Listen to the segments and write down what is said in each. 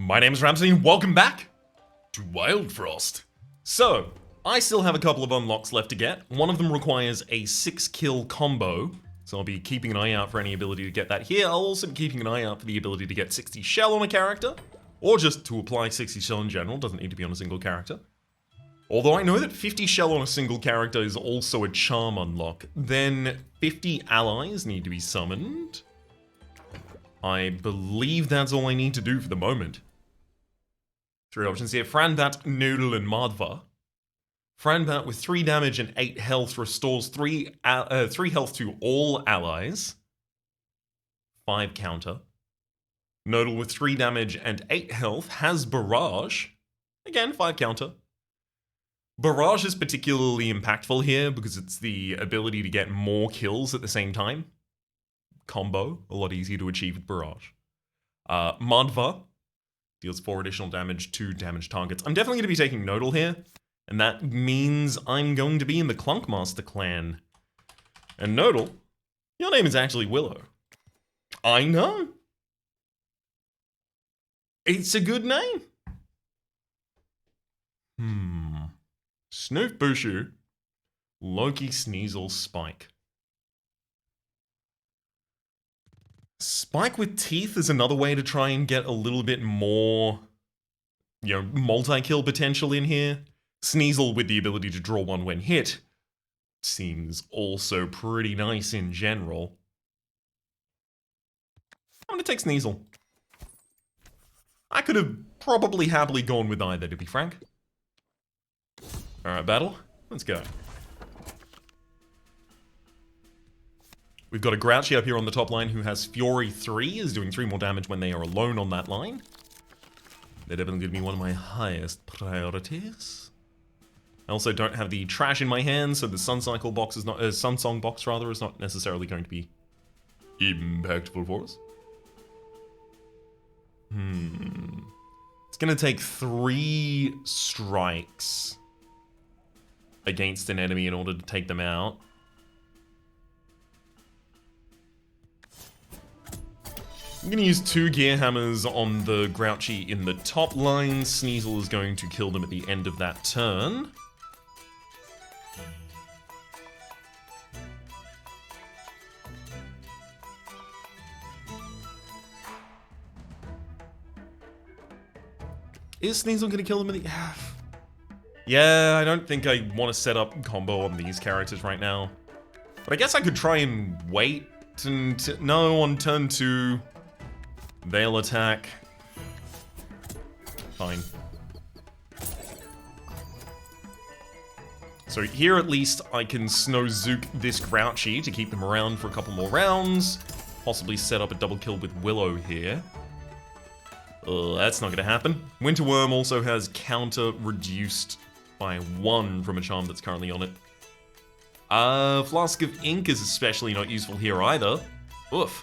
My name is Rhapsody and welcome back to Wildfrost. So, I still have a couple of unlocks left to get. One of them requires a 6-kill combo, so I'll be keeping an eye out for any ability to get that here. I'll also be keeping an eye out for the ability to get 60 shell on a character, or just to apply 60 shell in general, doesn't need to be on a single character. Although I know that 50 shell on a single character is also a charm unlock, then 50 allies need to be summoned. I believe that's all I need to do for the moment. 3 options here: Franbat, Noodle, and Madva. Franbat with 3 damage and 8 health restores 3 health to all allies. 5 counter. Noodle with 3 damage and 8 health has Barrage. Again, 5 counter. Barrage is particularly impactful here because it's the ability to get more kills at the same time. Combo, a lot easier to achieve with Barrage. Madva deals 4 additional damage to damaged targets. I'm definitely going to be taking Noodle here, and that means I'm going to be in the Clunkmaster clan. And Noodle, your name is actually Willow. I know. It's a good name. Snoof Bushu, Loki, Sneasel, Spike. Spike with teeth is another way to try and get a little bit more, multi-kill potential in here. Sneasel with the ability to draw 1 when hit seems also pretty nice in general. I'm gonna take Sneasel. I could have probably happily gone with either, to be frank. Alright, battle. Let's go. We've got a Grouchy up here on the top line who has Fury 3, is doing 3 more damage when they are alone on that line. They're definitely going to be one of my highest priorities. I also don't have the trash in my hand, so the Sun Song box is not necessarily going to be impactful for us. It's going to take 3 strikes against an enemy in order to take them out. I'm going to use 2 Gear Hammers on the Grouchy in the top line. Sneasel is going to kill them at the end of that turn. Is Sneasel going to kill them at the... Yeah, I don't think I want to set up combo on these characters right now. But I guess I could try and wait and... No, on turn 2... They'll attack. Fine. So here at least I can Snow Zook this Grouchy to keep them around for a couple more rounds. Possibly set up a double kill with Willow here. That's not going to happen. Winter Worm also has counter reduced by 1 from a charm that's currently on it. Flask of Ink is especially not useful here either. Oof.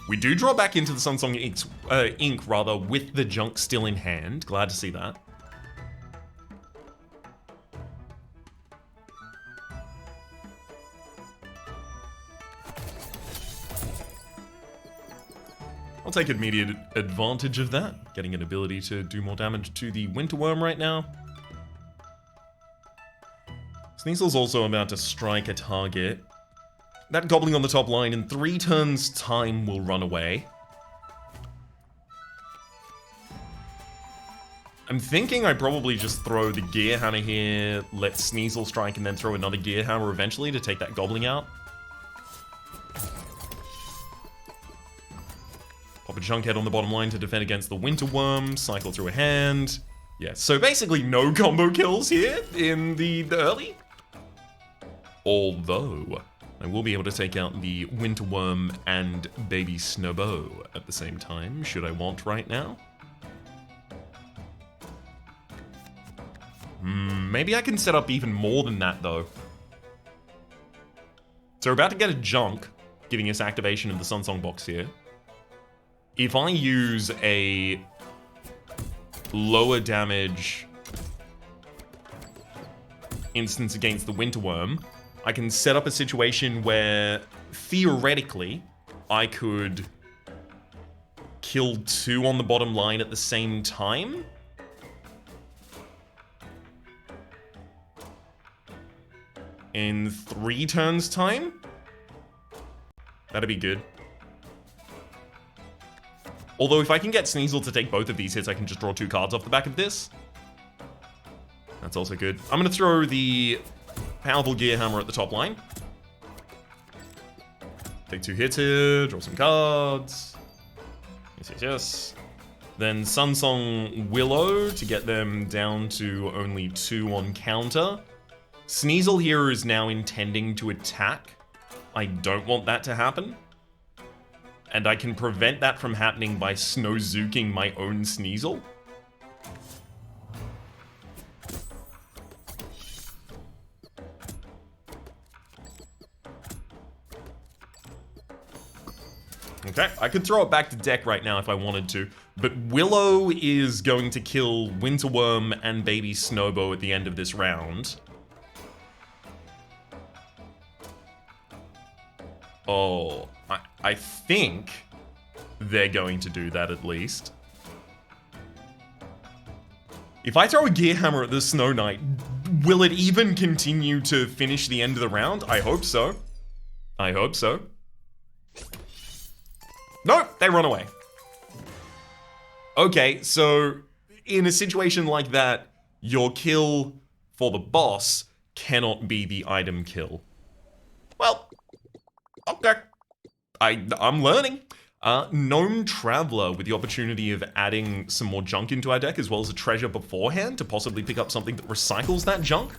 We do draw back into the Sun Song Ink with the junk still in hand. Glad to see that. I'll take immediate advantage of that, getting an ability to do more damage to the Winter Worm right now. Sneasel's also about to strike a target. That Goblin on the top line in 3 turns' time will run away. I'm thinking I probably just throw the Gear Hammer here, let Sneasel strike, and then throw another Gear Hammer eventually to take that Goblin out. Pop a Junkhead on the bottom line to defend against the Winter Worm, cycle through a hand. Yeah, so basically no combo kills here in the early. Although I will be able to take out the Winter Worm and Baby Snowbow at the same time, should I want right now. Maybe I can set up even more than that, though. So we're about to get a Junk, giving us activation of the Sun Song box here. If I use a lower damage instance against the Winter Worm, I can set up a situation where, theoretically, I could kill 2 on the bottom line at the same time. In 3 turns' time? That'd be good. Although if I can get Sneasel to take both of these hits, I can just draw 2 cards off the back of this. That's also good. I'm going to throw the powerful Gear Hammer at the top line. Take 2 hits here, draw some cards. Yes, yes, yes. Then Sunsong Willow to get them down to only 2 on counter. Sneasel here is now intending to attack. I don't want that to happen. And I can prevent that from happening by Snowzuking my own Sneasel. Okay, I could throw it back to deck right now if I wanted to, but Willow is going to kill Winterworm and Baby Snowbow at the end of this round. Oh, I think they're going to do that at least. If I throw a Gear Hammer at the Snow Knight, will it even continue to finish the end of the round? I hope so. I hope so. Nope, they run away. Okay, so in a situation like that, your kill for the boss cannot be the item kill. Well, okay. I'm learning. Gnome Traveler with the opportunity of adding some more junk into our deck as well as a treasure beforehand to possibly pick up something that recycles that junk.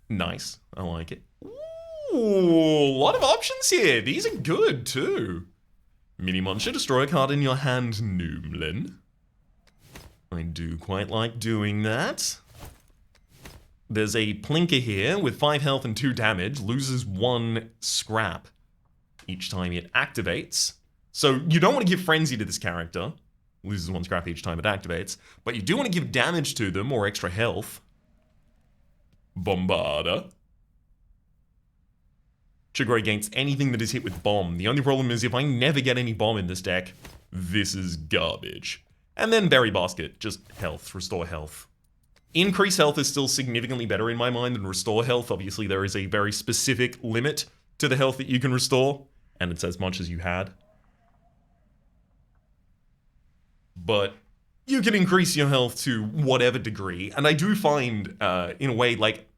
Nice, I like it. Ooh, a lot of options here. These are good too. Mini Muncher, destroy a card in your hand, Noomlin. I do quite like doing that. There's a Plinker here with 5 health and 2 damage, loses 1 scrap each time it activates. So you don't want to give Frenzy to this character, loses 1 scrap each time it activates, but you do want to give damage to them or extra health. Bombarda. Trigger against anything that is hit with bomb. The only problem is if I never get any bomb in this deck, this is garbage. And then Berry Basket, just health, restore health. Increase health is still significantly better in my mind than restore health. Obviously there is a very specific limit to the health that you can restore, and it's as much as you had. But you can increase your health to whatever degree, and I do find, in a way, like,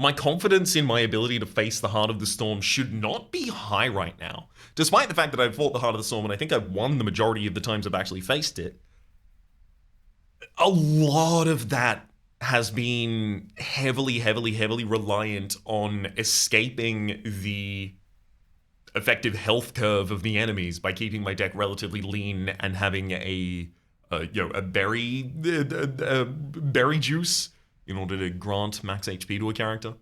my confidence in my ability to face the Heart of the Storm should not be high right now. Despite the fact that I've fought the Heart of the Storm and I think I've won the majority of the times I've actually faced it, a lot of that has been heavily reliant on escaping the effective health curve of the enemies by keeping my deck relatively lean and having a berry juice in order to grant max HP to a character.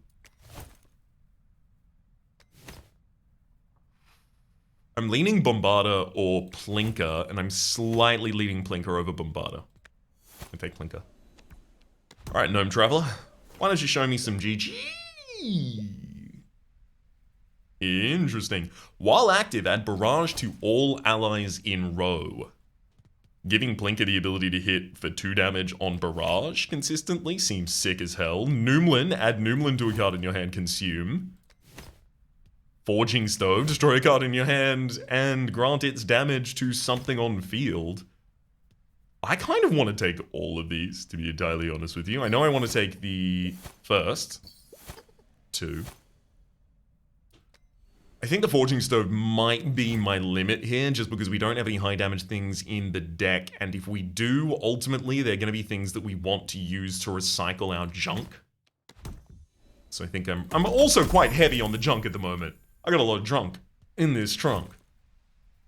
I'm leaning Bombarda or Plinker, and I'm slightly leaning Plinker over Bombarda. I take Plinker. Alright, Gnome Traveler, why don't you show me some GG? Interesting. While active, add Barrage to all allies in row. Giving Plinker the ability to hit for 2 damage on Barrage consistently seems sick as hell. Noomlin, add Noomlin to a card in your hand, consume. Forging Stove, destroy a card in your hand and grant its damage to something on field. I kind of want to take all of these, to be entirely honest with you. I know I want to take the first 2. I think the Forging Stove might be my limit here, just because we don't have any high damage things in the deck, and if we do, ultimately, they're going to be things that we want to use to recycle our junk. So I think I'm also quite heavy on the junk at the moment. I got a lot of junk in this trunk.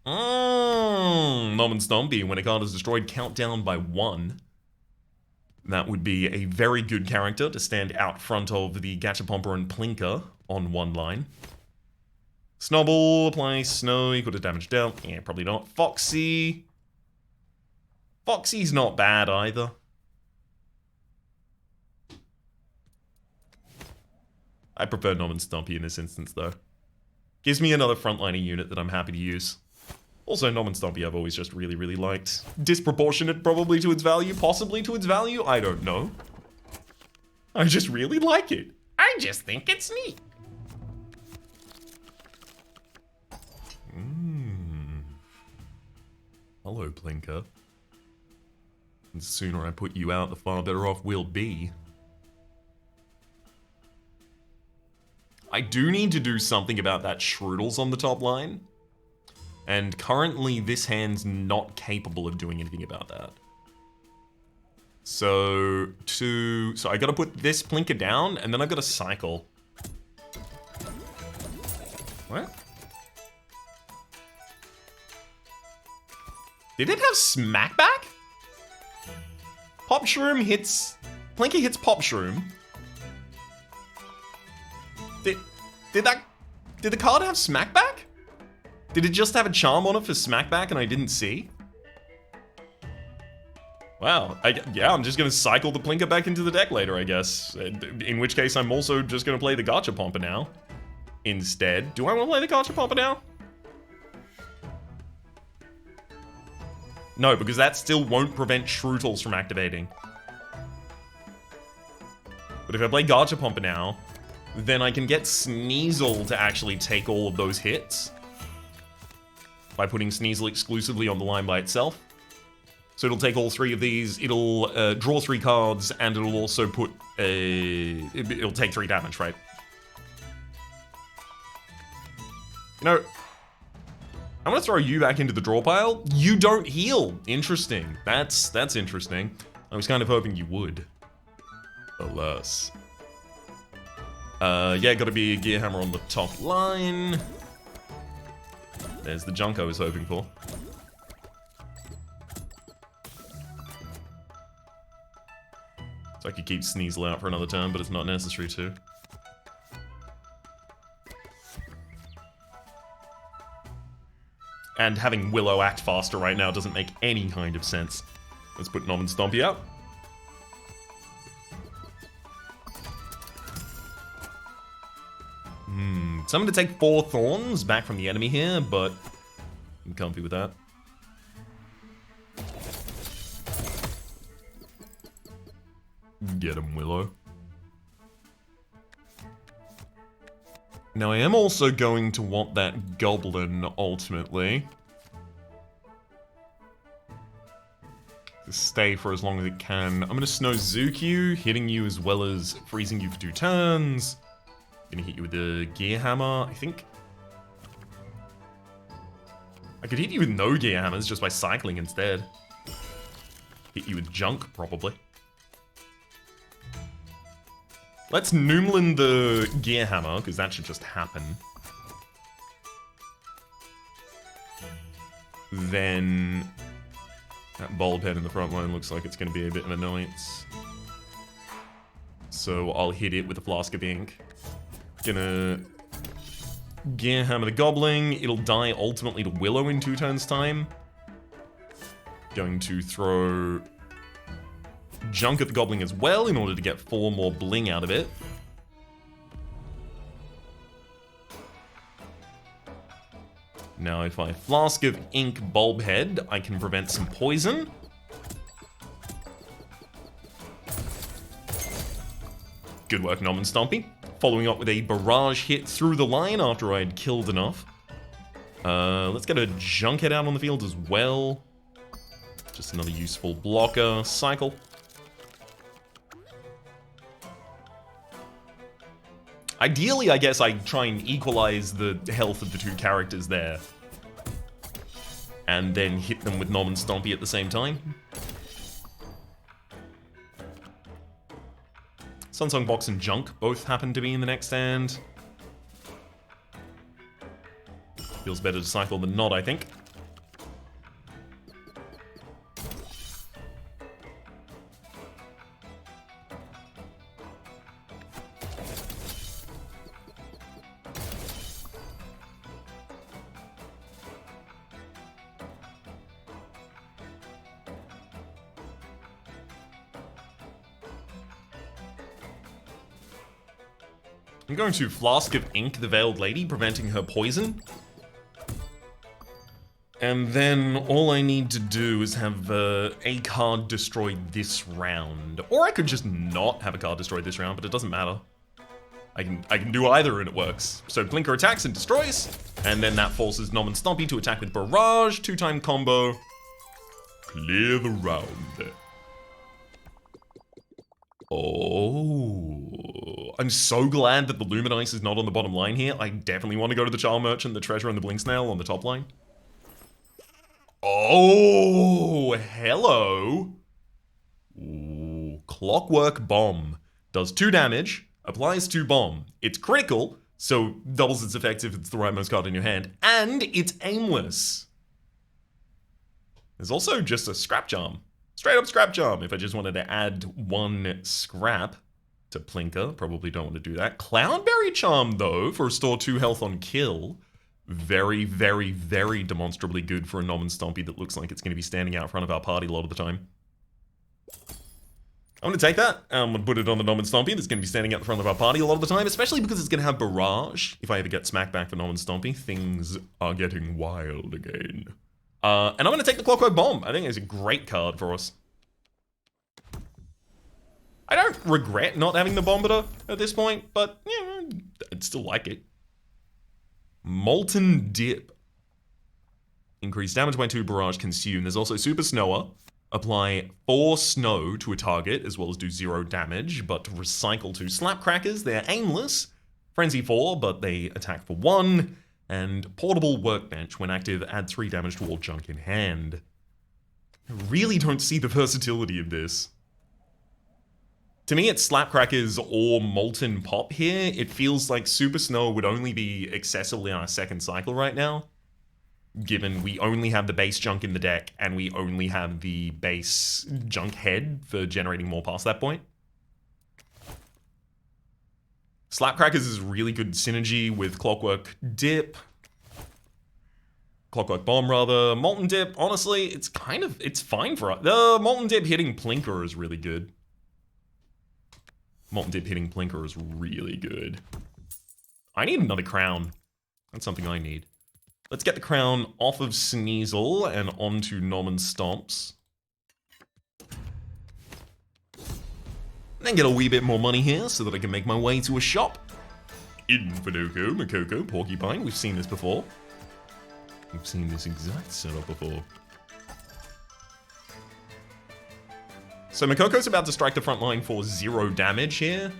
Nom and Stompy, when a card is destroyed, count down by 1. That would be a very good character to stand out front of the Gachapomper and Plinker on one line. Snubble, apply snow, equal to damage dealt. Yeah, probably not. Foxy. Foxy's not bad either. I prefer Nom and Stompy in this instance, though. Gives me another frontliner unit that I'm happy to use. Also, Gnome and Stompy I've always just really, really liked. Disproportionate probably to its value, possibly to its value, I don't know. I just really like it. I just think it's neat. Hello, Plinker. The sooner I put you out, the far better off we'll be. I do need to do something about that Shroodles on the top line. And currently, this hand's not capable of doing anything about that. So I gotta put this Plinker down, and then I gotta cycle. What? Did it have Smackback? Pop Shroom hits... Plinker hits Pop Shroom. Did the card have Smackback? Did it just have a charm on it for Smackback and I didn't see? Wow, yeah, I'm just gonna cycle the Plinker back into the deck later, I guess. In which case, I'm also just gonna play the Gachapompa now. Instead. Do I want to play the Gachapompa now? No, because that still won't prevent Shrootles from activating. But if I play Gachapompa now, then I can get Sneasel to actually take all of those hits. By putting Sneasel exclusively on the line by itself. So it'll take all three of these, it'll draw 3 cards, and it'll also put it'll take 3 damage, right? You know, I'm gonna throw you back into the draw pile. You don't heal. Interesting. That's interesting. I was kind of hoping you would. Alas. Yeah, gotta be a Gear Hammer on the top line. There's the junk I was hoping for. So I could keep Sneasel out for another turn, but it's not necessary to. And having Willow act faster right now doesn't make any kind of sense. Let's put Gnome and Stompy out. So I'm going to take 4 Thorns back from the enemy here, but I'm comfy with that. Get him, Willow. Now I am also going to want that Goblin, ultimately. To stay for as long as it can. I'm going to Snowzuke you, hitting you as well as freezing you for 2 turns. Gonna hit you with the Gear Hammer, I think. I could hit you with no Gear Hammers just by cycling instead. Hit you with Junk, probably. Let's Noomlin the Gear Hammer, because that should just happen. Then... that bulb head in the front line looks like it's going to be a bit of an annoyance. So I'll hit it with a Flask of Ink. Gonna Gear Hammer the Goblin. It'll die ultimately to Willow in 2 turns' time. Going to throw Junk at the Goblin as well in order to get 4 more bling out of it. Now if I Flask of Ink Bulb Head, I can prevent some poison. Good work, Gnome and Stompy. Following up with a barrage hit through the line after I'd killed enough. Let's get a Junkhead out on the field as well. Just another useful blocker. Cycle. Ideally, I guess I try and equalize the health of the 2 characters there. And then hit them with Gnome and Stompy at the same time. Sunsong Box and Junk both happen to be in the next stand. Feels better to cycle than not, I think. I'm going to Flask of Ink the Veiled Lady, preventing her poison. And then all I need to do is have a card destroyed this round. Or I could just not have a card destroyed this round, but it doesn't matter. I can do either and it works. So Blinker attacks and destroys, and then that forces Gnome and Stompy to attack with Barrage, 2-time combo. Clear the round. Oh, I'm so glad that the Luminice is not on the bottom line here. I definitely want to go to the Charm Merchant, the Treasure, and the Blink Snail on the top line. Oh, hello. Ooh, Clockwork Bomb. Does 2 damage, applies 2 bomb. It's critical, so doubles its effect if it's the rightmost card in your hand, and it's aimless. There's also just a Scrap Charm. Straight up Scrap Charm. If I just wanted to add 1 scrap to Plinker, probably don't want to do that. Cloudberry Charm, though, for restore 2 health on kill. Very, very, very demonstrably good for a Gnome and Stompy that looks like it's going to be standing out in front of our party a lot of the time. I'm going to take that. I'm going to put it on the Gnome and Stompy that's going to be standing out in front of our party a lot of the time, especially because it's going to have Barrage. If I ever get smacked back for Gnome and Stompy, things are getting wild again. And I'm going to take the Clockwork Bomb. I think it's a great card for us. I don't regret not having the Bombiter at this point, but yeah, I'd still like it. Molten Dip. Increase damage by 2, Barrage, Consume. There's also Super Snower. Apply 4 snow to a target, as well as do 0 damage, but recycle 2 Slapcrackers. They're aimless. Frenzy 4, but they attack for 1. And Portable Workbench. When active, add 3 damage to all junk in hand. I really don't see the versatility of this. To me, it's Slapcrackers or Molten Pop here. It feels like Super Snow would only be accessible in our second cycle right now, given we only have the base junk in the deck and we only have the base junk head for generating more past that point. Slapcrackers is really good synergy with Clockwork Dip. Clockwork Bomb, rather. Molten Dip, honestly, it's fine for us. The Molten Dip hitting Plinker is really good. Molten Dip hitting Plinker is really good. I need another crown. That's something I need. Let's get the crown off of Sneasel and onto Gnome and Stomps. Then get a wee bit more money here so that I can make my way to a shop. Infidoko, Makoko, Porcupine. We've seen this before. We've seen this exact setup before. So Makoko's about to strike the front line for 0 damage here.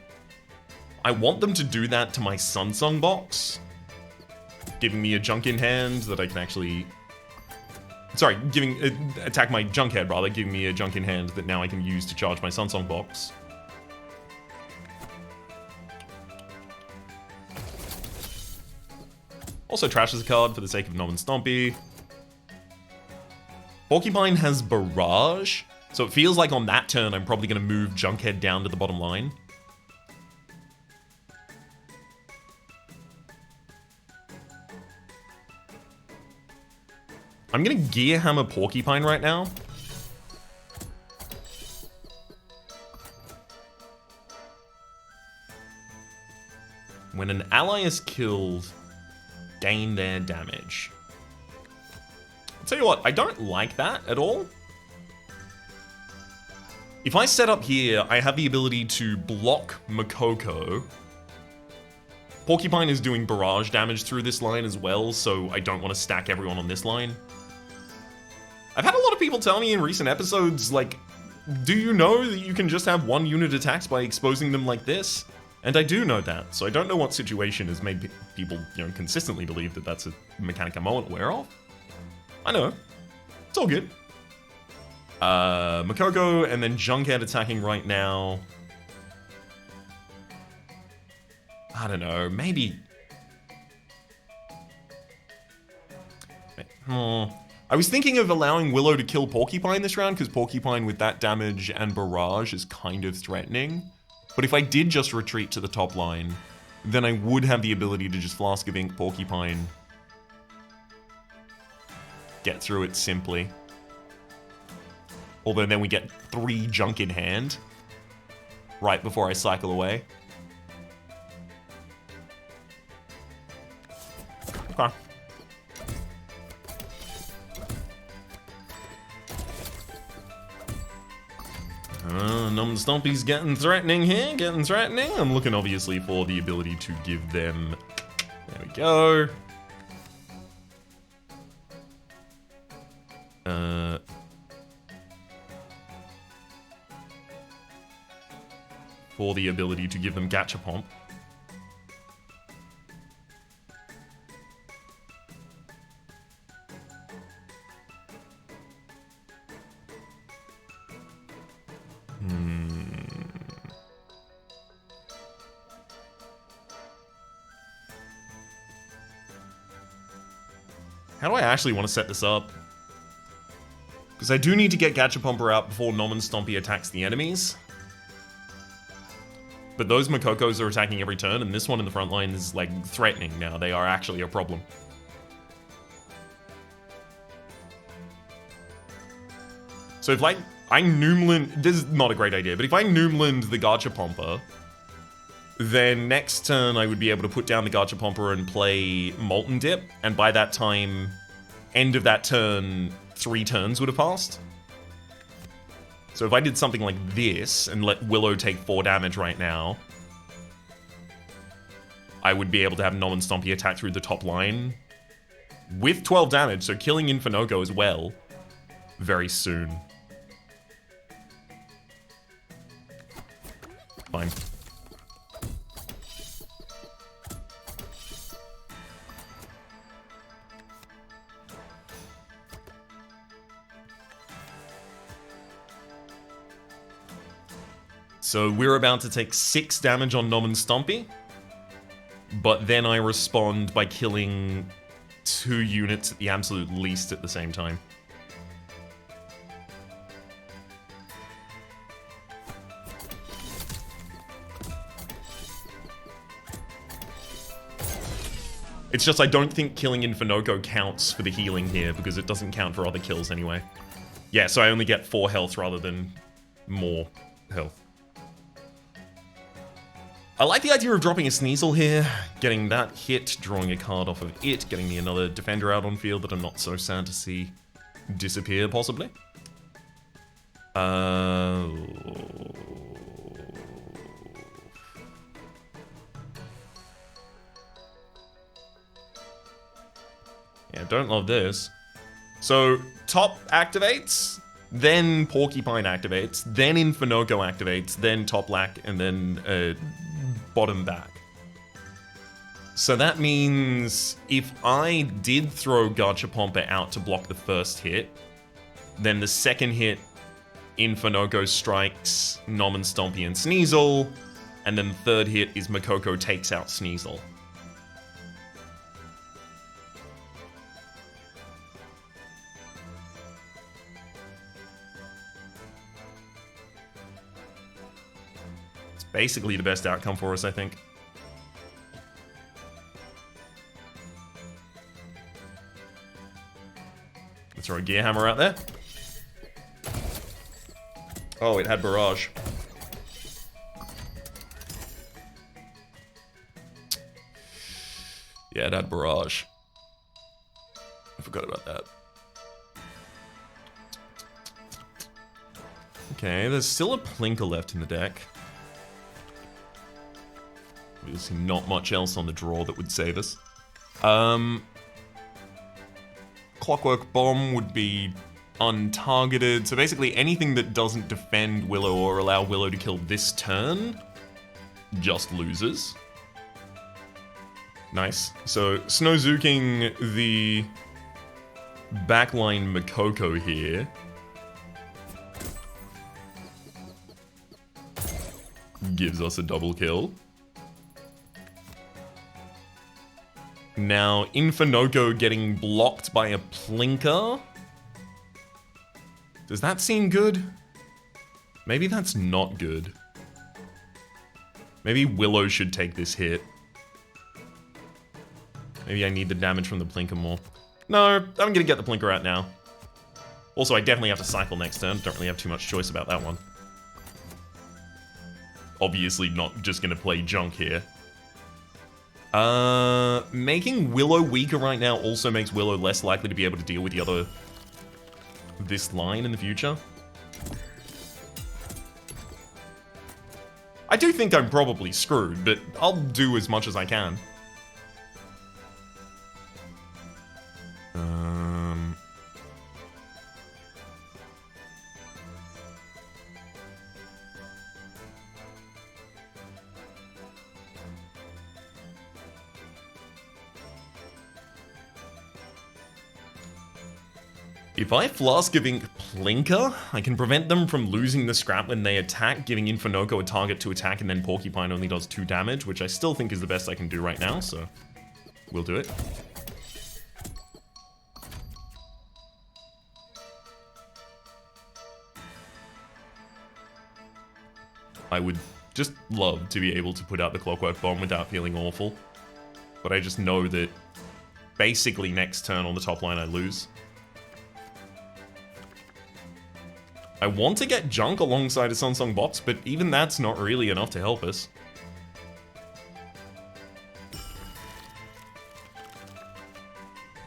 I want them to do that to my Sunsong box, giving me a junk in hand that I can actually... Sorry, attack my junk head rather, giving me a junk in hand that now I can use to charge my Sunsong box. Also trashes a card for the sake of Gnome and Stompy. Porcupine has Barrage, so it feels like on that turn I'm probably going to move Junkhead down to the bottom line. I'm going to Gear Hammer Porcupine right now. When an ally is killed, gain their damage. I'll tell you what, I don't like that at all. If I set up here, I have the ability to block Makoko. Porcupine is doing barrage damage through this line as well, so I don't want to stack everyone on this line. I've had a lot of people tell me in recent episodes, like, do you know that you can just have 1 unit attacks by exposing them like this? And I do know that, so I don't know what situation has made people, consistently believe that that's a mechanic I'm aware of. I know. It's all good. Makoko and then Junkhead attacking right now. I don't know, maybe... I was thinking of allowing Willow to kill Porcupine this round, because Porcupine with that damage and barrage is kind of threatening. But if I did just retreat to the top line, then I would have the ability to just Flask of Ink Porcupine. Get through it simply. Although then we get 3 junk in hand right before I cycle away. Okay. Gnome and Stompy's getting threatening here, getting threatening. I'm looking obviously for the ability to give them... There we go. For the ability to give them Gachapomp. How do I actually want to set this up? Because I do need to get Gachapomper out before Gnome and Stompy attacks the enemies. But those Makokos are attacking every turn, and this one in the front line is, like, threatening now. They are actually a problem. So if, like, I Noomland... This is not a great idea, but if I Noomland the Gachapomper, then next turn I would be able to put down the Gachapomper and play Molten Dip, and by that time, end of that turn, 3 turns would have passed. So if I did something like this and let Willow take 4 damage right now, I would be able to have Gnome and Stompy attack through the top line with 12 damage, so killing Infinogo as well very soon. Fine. So we're about to take 6 damage on Gnome and Stompy, but then I respond by killing 2 units at the absolute least at the same time. It's just I don't think killing Infinogo counts for the healing here, because it doesn't count for other kills anyway. Yeah, so I only get 4 health rather than more health. I like the idea of dropping a Sneasel here, getting that hit, drawing a card off of it, getting me another defender out on field that I'm not so sad to see disappear, possibly. Yeah, don't love this. So, top activates, then Porcupine activates, then Infinogo activates, then top lack, and then bottom back. So that means if I did throw Gachapompa out to block the first hit, then the second hit, Infinogo strikes Gnome and Stompy and Sneasel, and then the third hit is Makoko takes out Sneasel. Basically the best outcome for us, I think. Let's throw a Gear Hammer out there. Oh, it had Barrage. Yeah, it had Barrage. I forgot about that. Okay, there's still a Plinker left in the deck. Obviously not much else on the draw that would save us. Clockwork Bomb would be untargeted. So basically anything that doesn't defend Willow or allow Willow to kill this turn just loses. Nice. So Snowzuking the backline Makoko here. Gives us a double kill. Now, Infinogo getting blocked by a Plinker. Does that seem good? Maybe that's not good. Maybe Willow should take this hit. Maybe I need the damage from the Plinker more. No, I'm gonna get the Plinker out now. Also, I definitely have to cycle next turn. Don't really have too much choice about that one. Obviously not just gonna play junk here. Making Willow weaker right now also makes Willow less likely to be able to deal with this line in the future. I do think I'm probably screwed, but I'll do as much as I can. If I Flask of Ink Plinker, I can prevent them from losing the scrap when they attack, giving Infinoko a target to attack, and then Porcupine only does 2 damage, which I still think is the best I can do right now, so we'll do it. I would just love to be able to put out the Clockwork Bomb without feeling awful, but I just know that basically next turn on the top line I lose. I want to get Junk alongside a Sunsong Box, but even that's not really enough to help us.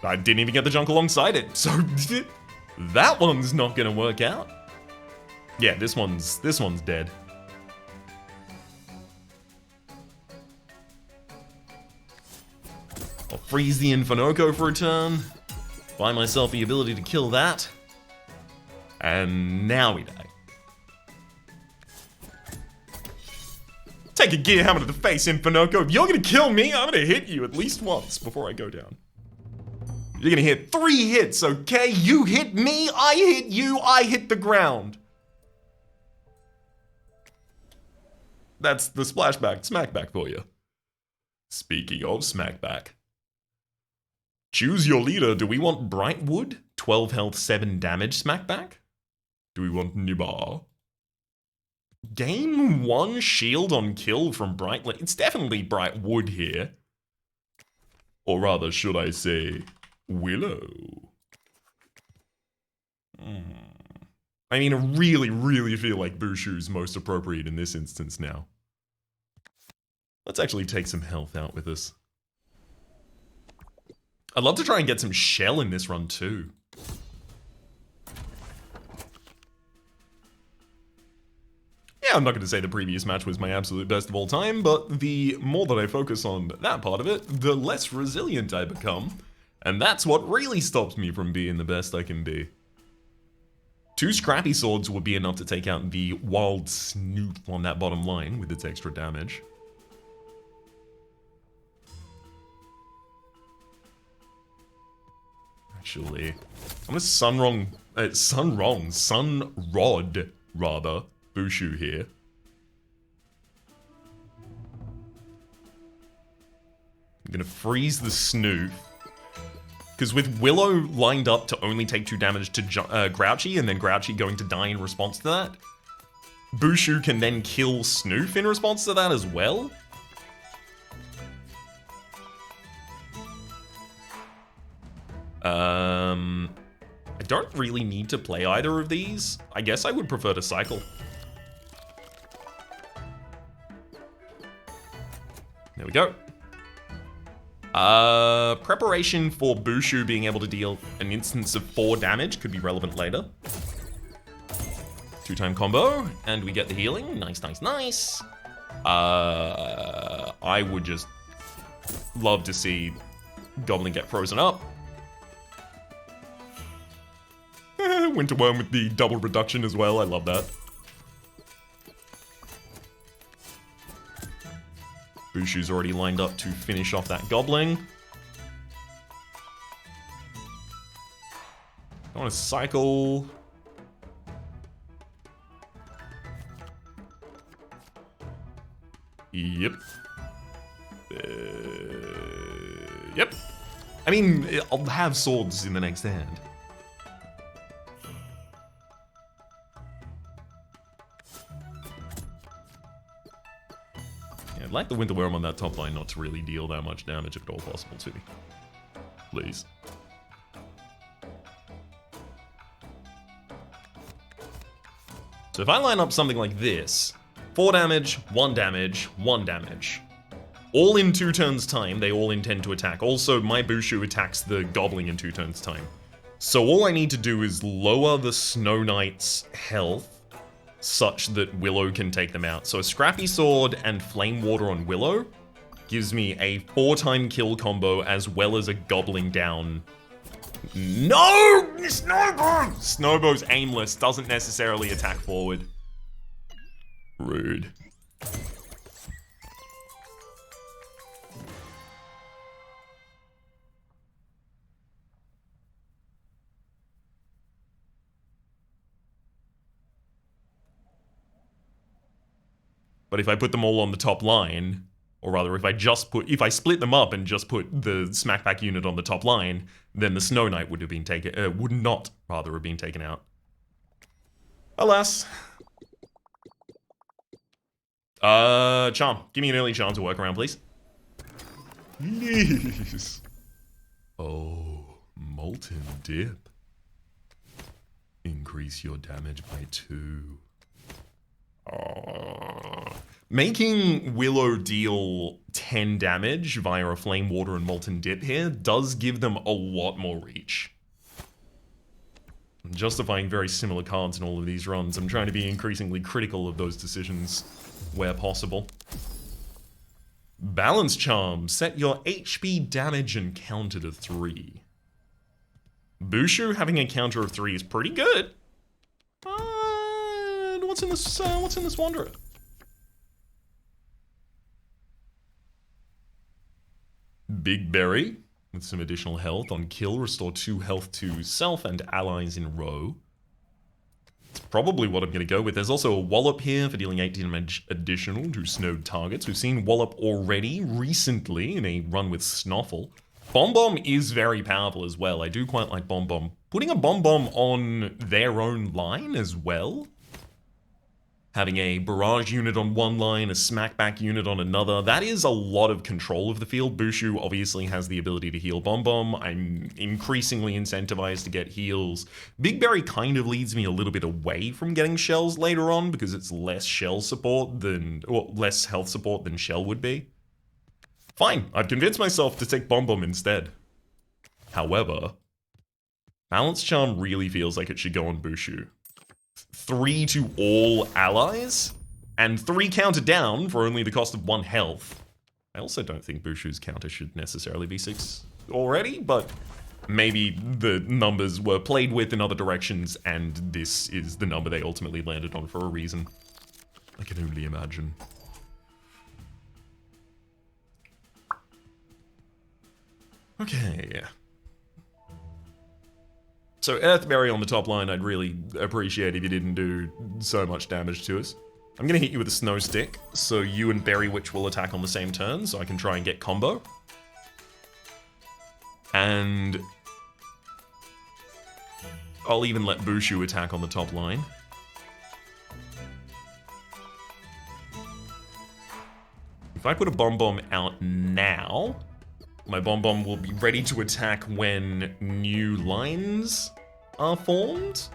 I didn't even get the Junk alongside it, so that one's not gonna work out. Yeah, this one's dead. I'll freeze the Infinoko for a turn, buy myself the ability to kill that. And now we die. Take a gear hammer to the face, Infinoko. If you're gonna kill me, I'm gonna hit you at least once before I go down. You're gonna hit 3 hits, okay? You hit me, I hit you, I hit the ground. That's the splashback, smackback for you. Speaking of smackback. Choose your leader. Do we want Brightwood? 12 health, 7 damage smackback? Do we want Nibar? Gain 1 shield on kill from Brightwood. It's definitely Brightwood here. Or rather, should I say, Willow? I mean, I really feel like Bushu's most appropriate in this instance now. Let's actually take some health out with us. I'd love to try and get some shell in this run too. Yeah, I'm not going to say the previous match was my absolute best of all time, but the more that I focus on that part of it, the less resilient I become. And that's what really stops me from being the best I can be. 2 scrappy swords would be enough to take out the wild snoop on that bottom line with its extra damage. Actually, I'm gonna Sunrod, rather, Bushu here. I'm gonna freeze the Snoof. Because with Willow lined up to only take 2 damage to Grouchy, and then Grouchy going to die in response to that, Bushu can then kill Snoof in response to that as well. I don't really need to play either of these. I guess I would prefer to cycle. There we go. Preparation for Bushu being able to deal an instance of 4 damage could be relevant later. 2-time combo, and we get the healing. Nice, nice, nice. I would just love to see Goblin get frozen up. Winter Worm with the double reduction as well, I love that. Bushu's already lined up to finish off that Goblin. I want to cycle. Yep. Yep. I mean, I'll have swords in the next hand. I'd like the Winter Worm on that top line not to really deal that much damage if at all possible to me. Please. So if I line up something like this, 4 damage, 1 damage, 1 damage. All in 2 turns time, they all intend to attack. Also, my Bushu attacks the Goblin in 2 turns time. So all I need to do is lower the Snow Knight's health such that Willow can take them out. So a Scrappy Sword and Flame Water on Willow gives me a 4-time kill combo as well as a gobbling down. No! Snowbo! Snowbo's aimless, doesn't necessarily attack forward. Rude. But if I put them all on the top line, or rather if I split them up and just put the smackback unit on the top line, then the Snow Knight would not have been taken out. Alas. Charm. Give me an early charm to work around, please. Please. Oh, Molten Dip. Increase your damage by 2. Making Willow deal 10 damage via a Flame Water and Molten Dip here does give them a lot more reach. I'm justifying very similar cards in all of these runs. I'm trying to be increasingly critical of those decisions where possible. Balance Charm. Set your HP damage and counter to 3. Bushu having a counter of 3 is pretty good. What's in this Wanderer? Big Berry, with some additional health on kill, restore 2 health to self and allies in a row. It's probably what I'm going to go with. There's also a Wallop here for dealing 8 damage additional to snowed targets. We've seen Wallop already recently in a run with Snoffle. Bombom is very powerful as well. I do quite like Bombom. Putting a Bombom on their own line as well, having a barrage unit on one line, a smackback unit on another, that is a lot of control of the field. Bushu obviously has the ability to heal Bombom. I'm increasingly incentivized to get heals. Big Berry kind of leads me a little bit away from getting shells later on because it's less shell support than, or less health support than shell would be. Fine, I've convinced myself to take Bombom instead. However, Balance Charm really feels like it should go on Bushu. 3 to all allies, and 3 counter down for only the cost of 1 health. I also don't think Bushu's counter should necessarily be 6 already, but maybe the numbers were played with in other directions, and this is the number they ultimately landed on for a reason. I can only imagine. Okay. So Earthberry on the top line, I'd really appreciate if you didn't do so much damage to us. I'm gonna hit you with a Snow Stick, so you and Berry Witch will attack on the same turn, so I can try and get combo. And I'll even let Bushu attack on the top line. If I put a Bombom out now, my Bombom will be ready to attack when new lines are formed.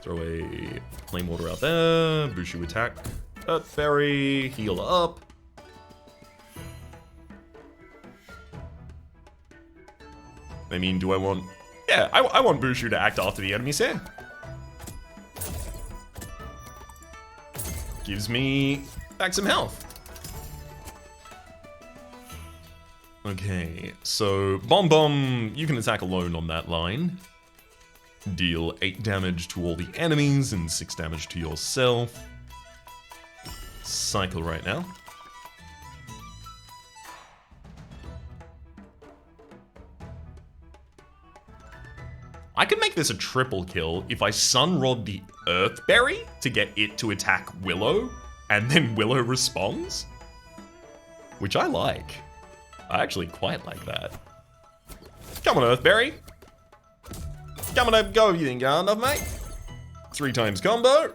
Throw a Flame Water out there. Bushu attack. Earthberry, heal up. I mean, do I want... Yeah, I want Bushu to act after the enemy's here. Gives me back some health. Okay, so Bombom, you can attack alone on that line. Deal 8 damage to all the enemies and 6 damage to yourself. Cycle right now. I could make this a triple kill if I Sun Rod the Earthberry to get it to attack Willow, and then Willow responds. Which I like. I actually quite like that. Come on, Earthberry. Come on, go if you think you're enough, mate. 3 times combo.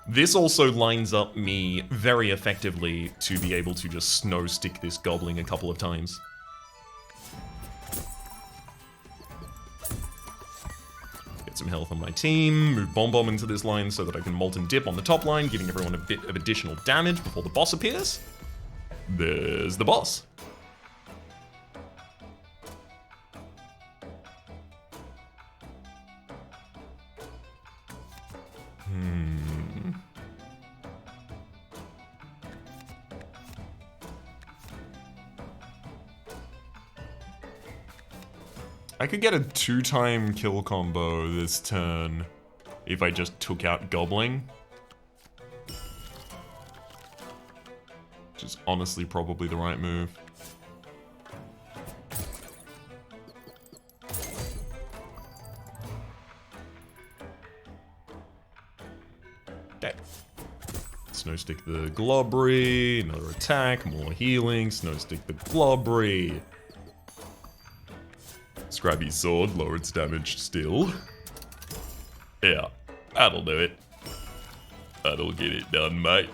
This also lines up me very effectively to be able to just snow stick this goblin a couple of times. Get some health on my team, move Bombom into this line so that I can Molten Dip on the top line, giving everyone a bit of additional damage before the boss appears. There's the boss. I could get a 2-time kill combo this turn if I just took out Gobbling. Which is honestly probably the right move. Okay. Snowstick the Globbery, another attack, more healing, Snowstick the Globbery. Scrabby Sword, lower its damage still. Yeah, that'll do it. That'll get it done, mate.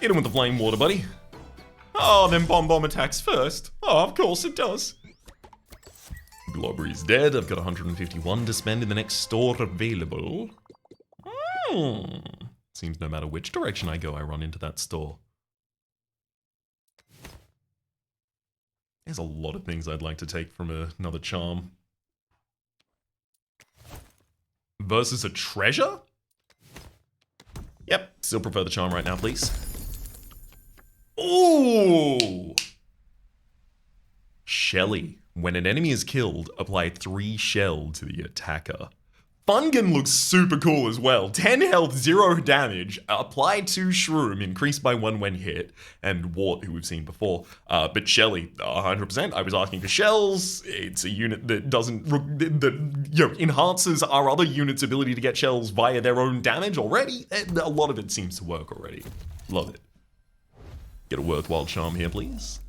Hit him with the flame water, buddy. Oh, then Bombom attacks first. Oh, of course it does. Globbery's dead. I've got 151 to spend in the next store available. Seems no matter which direction I go, I run into that store. There's a lot of things I'd like to take from another charm. Versus a treasure? Yep, still prefer the charm right now, please. Ooh! Shelly. When an enemy is killed, apply 3 shell to the attacker. Fungan looks super cool as well. 10 health, 0 damage, apply 2 Shroom, increased by 1 when hit, and Wart, who we've seen before. But Shelly, 100%. I was asking for shells. It's a unit that doesn't, that enhances our other units' ability to get shells via their own damage already. A lot of it seems to work already. Love it. Get a worthwhile charm here, please.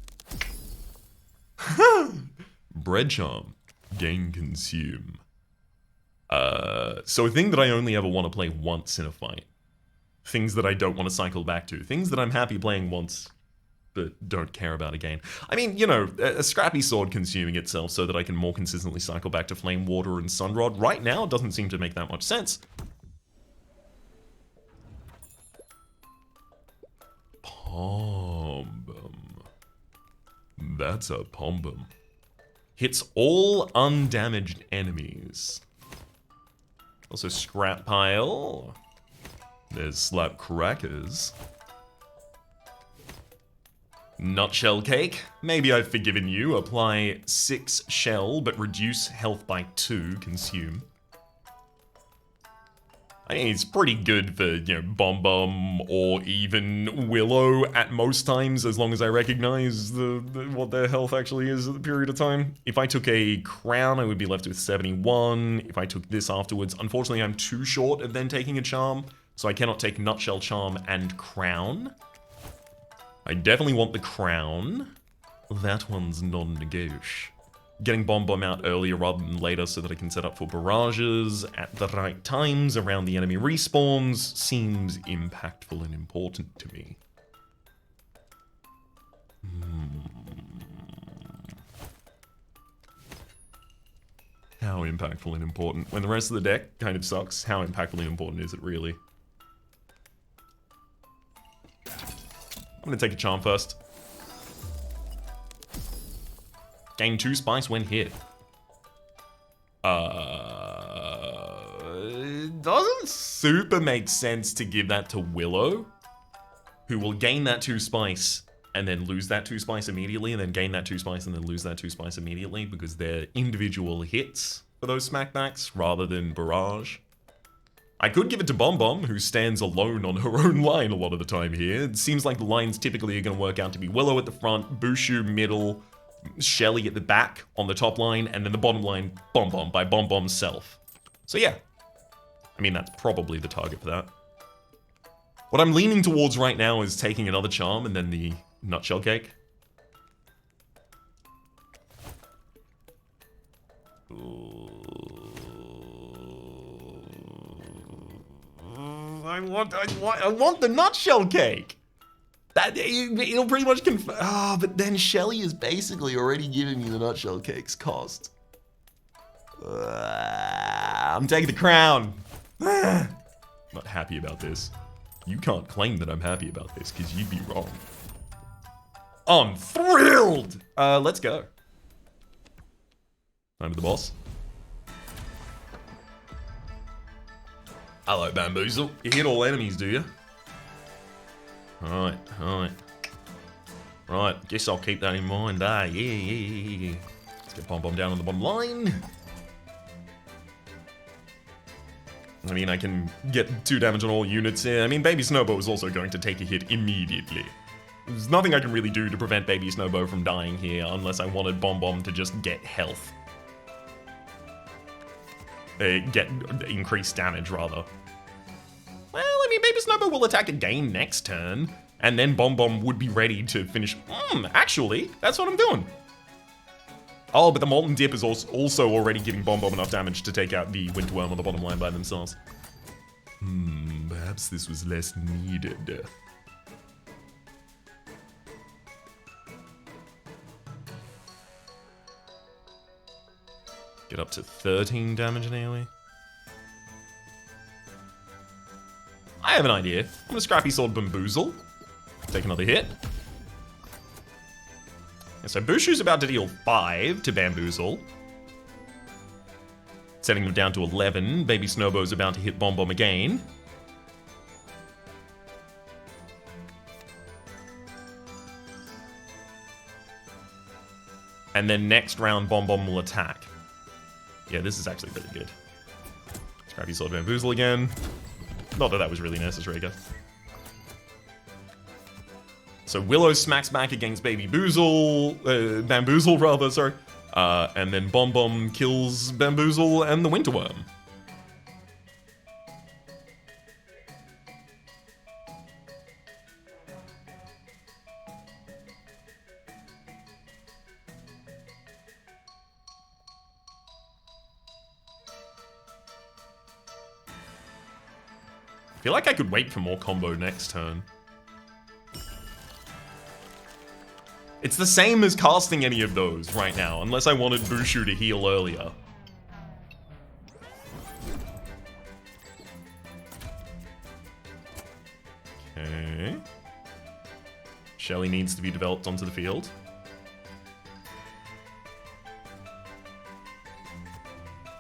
Bread charm. Gain consume. So a thing that I only ever want to play once in a fight. Things that I don't want to cycle back to. Things that I'm happy playing once, but don't care about again. I mean, you know, a scrappy sword consuming itself so that I can more consistently cycle back to Flame Water and Sunrod. Right now, it doesn't seem to make that much sense. Bombom. That's a Bombom. Hits all undamaged enemies. Also Scrap Pile. There's Slap Crackers. Nutshell Cake. Maybe I've forgiven you. Apply 6 shell, but reduce health by 2. Consume. I mean, it's pretty good for, you know, Bombom or even Willow at most times, as long as I recognize what their health actually is at the period of time. If I took a crown, I would be left with 71. If I took this afterwards, unfortunately, I'm too short of then taking a charm, so I cannot take Nutshell Charm and Crown. I definitely want the Crown. That one's non-negotiable. Getting Bombom out earlier rather than later so that I can set up for barrages at the right times around the enemy respawns seems impactful and important to me. How impactful and important? When the rest of the deck kind of sucks, how impactful and important is it really? I'm gonna take a charm first. Gain 2 spice when hit. It doesn't super make sense to give that to Willow, who will gain that 2 spice and then lose that 2 spice immediately, and then gain that 2 spice and then lose that 2 spice immediately, because they're individual hits for those smackbacks rather than barrage. I could give it to Bombom, who stands alone on her own line a lot of the time here. It seems like the lines typically are going to work out to be Willow at the front, Bushu middle, Shelly at the back on the top line, and then the bottom line, Bombom by Bombom's self. So yeah, I mean, that's probably the target for that. What I'm leaning towards right now is taking another charm and then the Nutshell Cake. I want the Nutshell Cake! It'll pretty much confirm. But then Shelly is basically already giving me the Nutshell Cake's cost. I'm taking the crown. Not happy about this. You can't claim that I'm happy about this, because you'd be wrong. I'm thrilled! Let's go. Time for the boss. Hello, Bamboozle. You hit all enemies, do you? Alright. Right, guess I'll keep that in mind, yeah. Let's Get Bombom down on the bottom line. I mean, I can get 2 damage on all units here. I mean, Baby Snowbo is also going to take a hit immediately. There's nothing I can really do to prevent Baby Snowbo from dying here, unless I wanted Bombom to just get health. Get increased damage, rather. Well, I mean, Baby Snowbo will attack again next turn, and then Bombom would be ready to finish. Actually, that's what I'm doing. Oh, but the Molten Dip is also already giving Bombom enough damage to take out the Windworm on the bottom line by themselves. Perhaps this was less needed. Get up to 13 damage in AoE. I have an idea. I'm gonna Scrappy Sword Bamboozle. Take another hit. Yeah, so Bushu's about to deal 5 to Bamboozle. Setting him down to 11. Baby Snowbo's about to hit Bombom again. And then next round, Bombom will attack. Yeah, this is actually really good. Scrappy Sword Bamboozle again. Not that that was really necessary, I guess. So Willow smacks back against Baby Bamboozle rather, sorry. And then Bombom kills Bamboozle and the Winterworm. I feel like I could wait for more combo next turn. It's the same as casting any of those right now, unless I wanted Bushu to heal earlier. Okay. Shelly needs to be developed onto the field.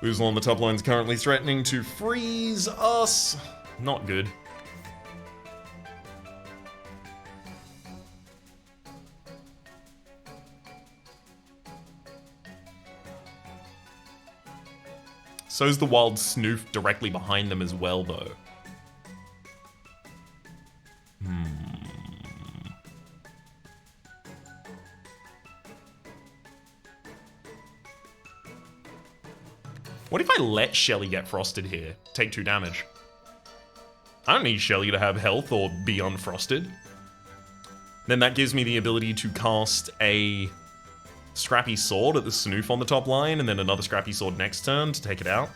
Boozle on the top line is currently threatening to freeze us. Not good. So's the Wild Snoof directly behind them as well, though. What if I let Shelly get frosted here? Take 2 damage. I don't need Shelly to have health or be unfrosted. Then that gives me the ability to cast a Scrappy Sword at the Snoof on the top line, and then another Scrappy Sword next turn to take it out.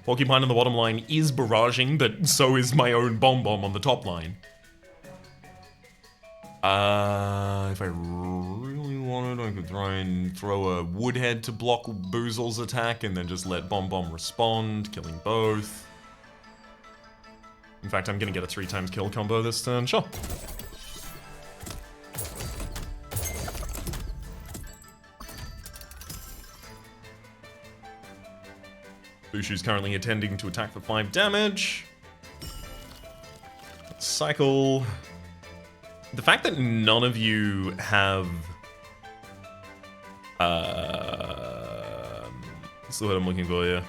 Porcupine on the bottom line is barraging, but so is my own Bombom on the top line. If I really wanted, I could try and throw a Woodhead to block Boozle's attack and then just let Bombom respond, killing both. In fact, I'm gonna get a 3x kill combo this turn, sure. Bushu's currently attending to attack for 5 damage. Cycle. The fact that none of you have... what's the word I'm looking for here?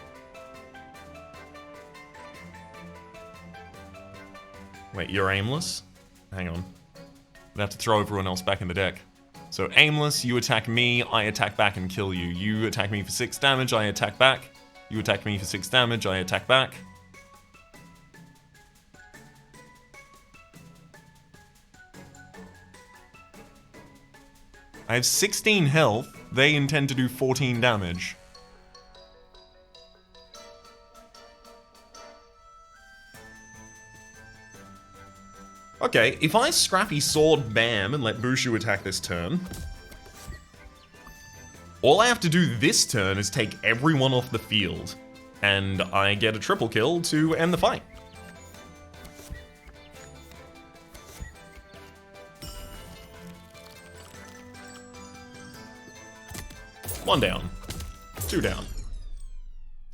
Wait, you're aimless? Hang on. I'm gonna have to throw everyone else back in the deck. So aimless, you attack me, I attack back and kill you. You attack me for 6 damage, I attack back. You attack me for 6 damage, I attack back. I have 16 health, they intend to do 14 damage. Okay, if I Scrappy Sword Bam and let Bushu attack this turn, all I have to do this turn is take everyone off the field, and I get a triple kill to end the fight. One down, two down.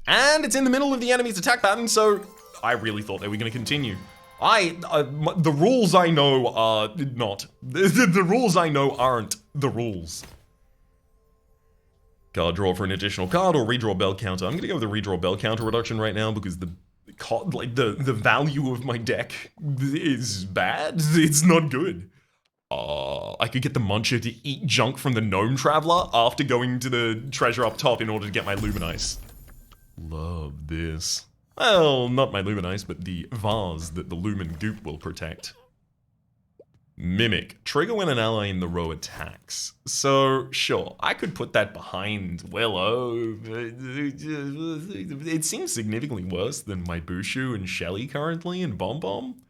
And it's in the middle of the enemy's attack pattern, so I really thought they were going to continue. The rules I know are not. The rules I know aren't the rules. Card draw for an additional card or redraw bell counter. I'm going to go with the redraw bell counter reduction right now because the value of my deck is bad. It's not good. I could get the Muncher to eat junk from the Gnome Traveler after going to the treasure up top in order to get my Luminice. Love this. Well, not my Luminice, but the vase that the Lumin Goop will protect. Mimic. Trigger when an ally in the row attacks. So, sure, I could put that behind Willow. It seems significantly worse than my Bushu and Shelly currently and Bombom.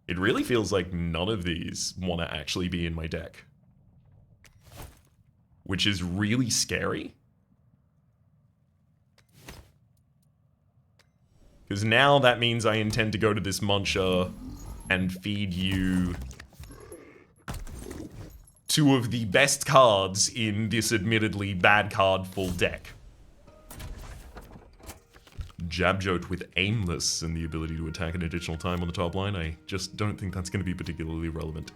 It really feels like none of these want to actually be in my deck. Which is really scary. Because now that means I intend to go to this Muncher and feed you two of the best cards in this admittedly bad card full deck. Jabjote with Aimless and the ability to attack an additional time on the top line. I just don't think that's going to be particularly relevant.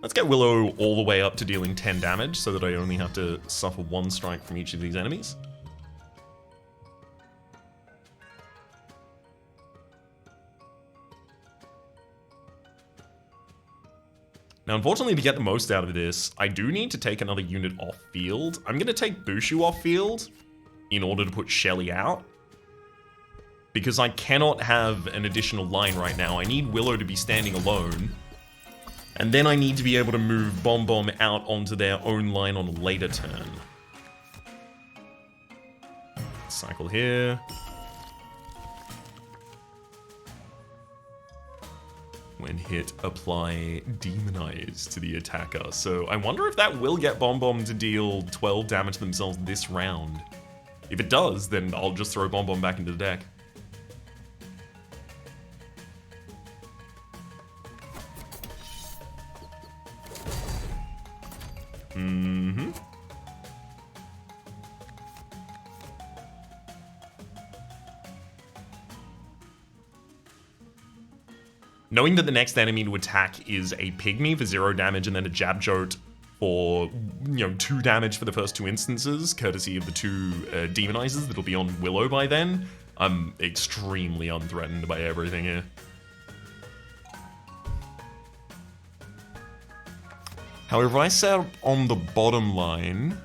Let's get Willow all the way up to dealing 10 damage so that I only have to suffer one strike from each of these enemies. Now, unfortunately, to get the most out of this, I do need to take another unit off field. I'm going to take Bushu off field in order to put Shelly out. Because I cannot have an additional line right now. I need Willow to be standing alone. And then I need to be able to move Bombom out onto their own line on a later turn. Cycle here. When hit, apply Demonize to the attacker. So I wonder if that will get Bombom to deal 12 damage to themselves this round. If it does, then I'll just throw Bombom back into the deck. Mm-hmm. Knowing that the next enemy to attack is a Pygmy for 0 damage and then a Jabjote for, 2 damage for the first 2 instances, courtesy of the 2 Demonizers that'll be on Willow by then, I'm extremely unthreatened by everything here. However, I set up on the bottom line.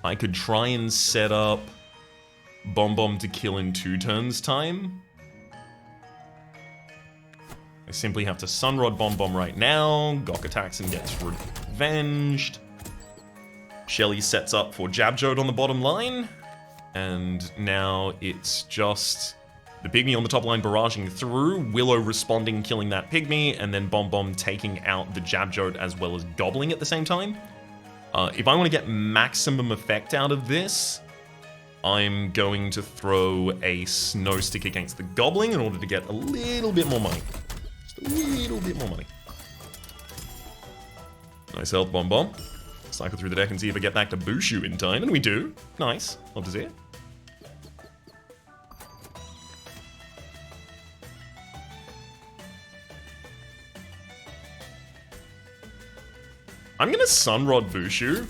I could try and set up Bombom to kill in 2 turns time. I simply have to Sunrod Bombom right now. Gok attacks and gets revenged. Shelly sets up for Jabjote on the bottom line. And now it's just the Pygmy on the top line barraging through, Willow responding, killing that Pygmy, and then Bombom taking out the Jabjote as well as gobbling at the same time. If I want to get maximum effect out of this, I'm going to throw a Snow Stick against the Gobbling in order to get a little bit more money. Just a little bit more money. Nice health, Bombom. Cycle through the deck and see if I get back to Bushu in time, and we do. Nice. Love to see it. I'm gonna Sunrod Bushu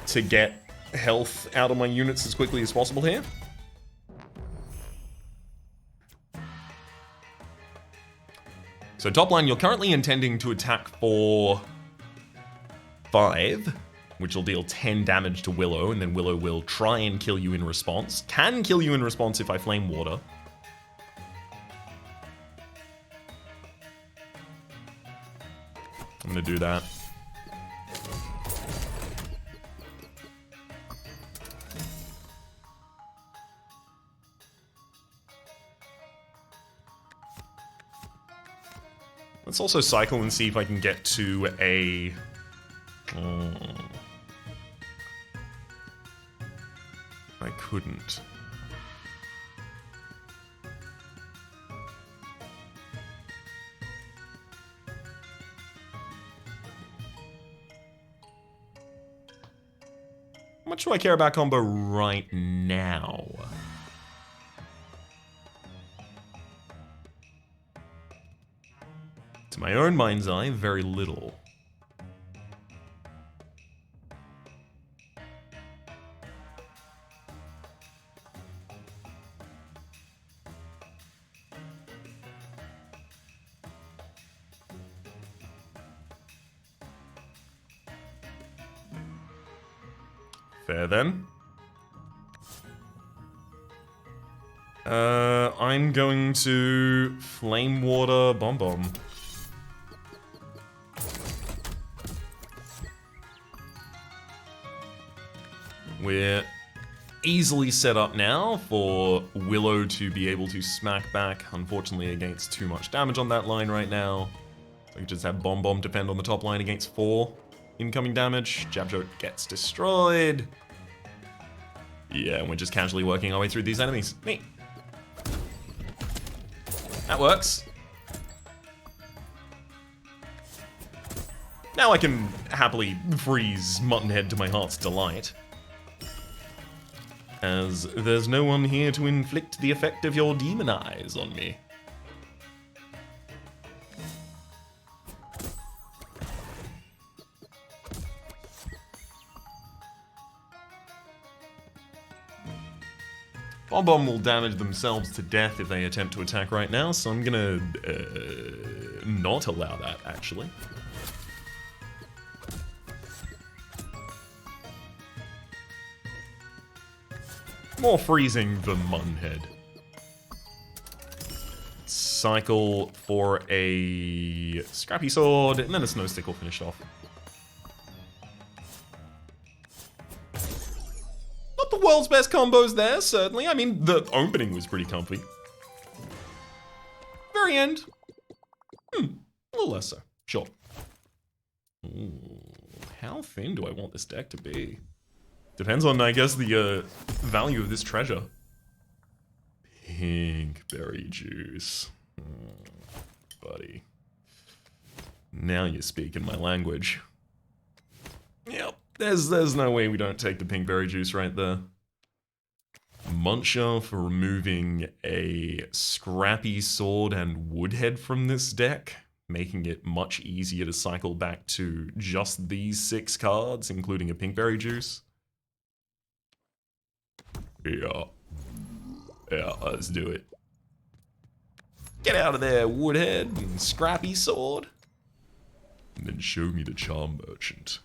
to get health out of my units as quickly as possible here. So top line, you're currently intending to attack for 5, which will deal 10 damage to Willow, and then Willow will try and kill you in response. Can kill you in response if I Flame Water. I'm gonna do that. Let's also cycle and see if I can get to a... I couldn't. How much do I care about combo right now? To my own mind's eye, very little. Fair then. I'm going to Flame Water Bombom. We're easily set up now for Willow to be able to smack back, unfortunately against too much damage on that line right now. So I can just have Bombom defend on the top line against 4 incoming damage. Jab Joke gets destroyed. Yeah, and we're just casually working our way through these enemies. Neat. That works. Now I can happily freeze Muttonhead to my heart's delight, as there's no one here to inflict the effect of your demon eyes on me. Bombom will damage themselves to death if they attempt to attack right now, so I'm gonna not allow that, actually. More freezing than Muttonhead. Cycle for a Scrappy Sword, and then a Snow Stick will finish off. Not the world's best combos there, certainly. I mean, the opening was pretty comfy. Very end. A little less so. Sure. Ooh, how thin do I want this deck to be? Depends on, I guess, the value of this treasure. Pink berry juice. Buddy. Now you're speaking my language. Yep, there's no way we don't take the pink berry juice right there. Muncher for removing a Scrappy Sword and Woodhead from this deck, making it much easier to cycle back to just these 6 cards, including a pink berry juice. Yeah, let's do it. Get out of there, Woodhead and Scrappy Sword. And then show me the Charm Merchant.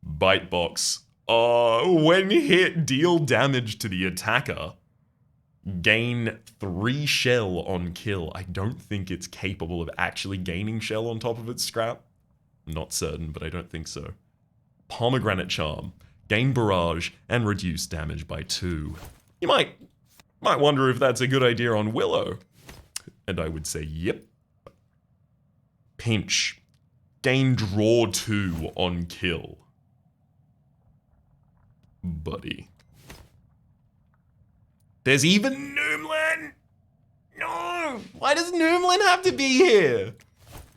Bite Box. When hit, deal damage to the attacker. Gain 3 shell on kill. I don't think it's capable of actually gaining shell on top of its scrap. I'm not certain, but I don't think so. Pomegranate Charm. Gain barrage and reduce damage by 2. You might wonder if that's a good idea on Willow. And I would say yep. Pinch. Gain draw 2 on kill. Buddy. There's even Gnomeland! No! Why does Gnomeland have to be here?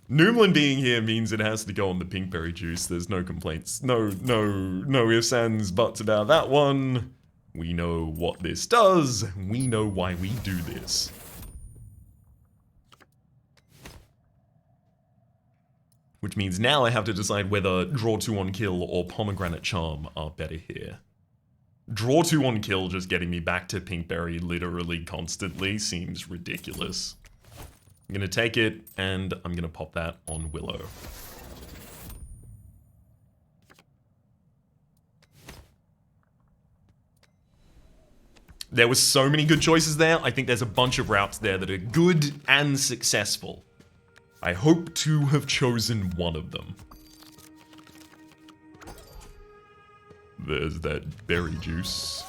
Gnomeland being here means it has to go on the pinkberry juice. There's no complaints. No ifs, ands, buts about that one. We know what this does. We know why we do this. Which means now I have to decide whether draw 2 on kill or pomegranate charm are better here. Draw 2 on kill just getting me back to pinkberry literally constantly seems ridiculous. I'm gonna take it, and I'm gonna pop that on Willow. There were so many good choices there. I think there's a bunch of routes there that are good and successful. I hope to have chosen one of them. There's that berry juice.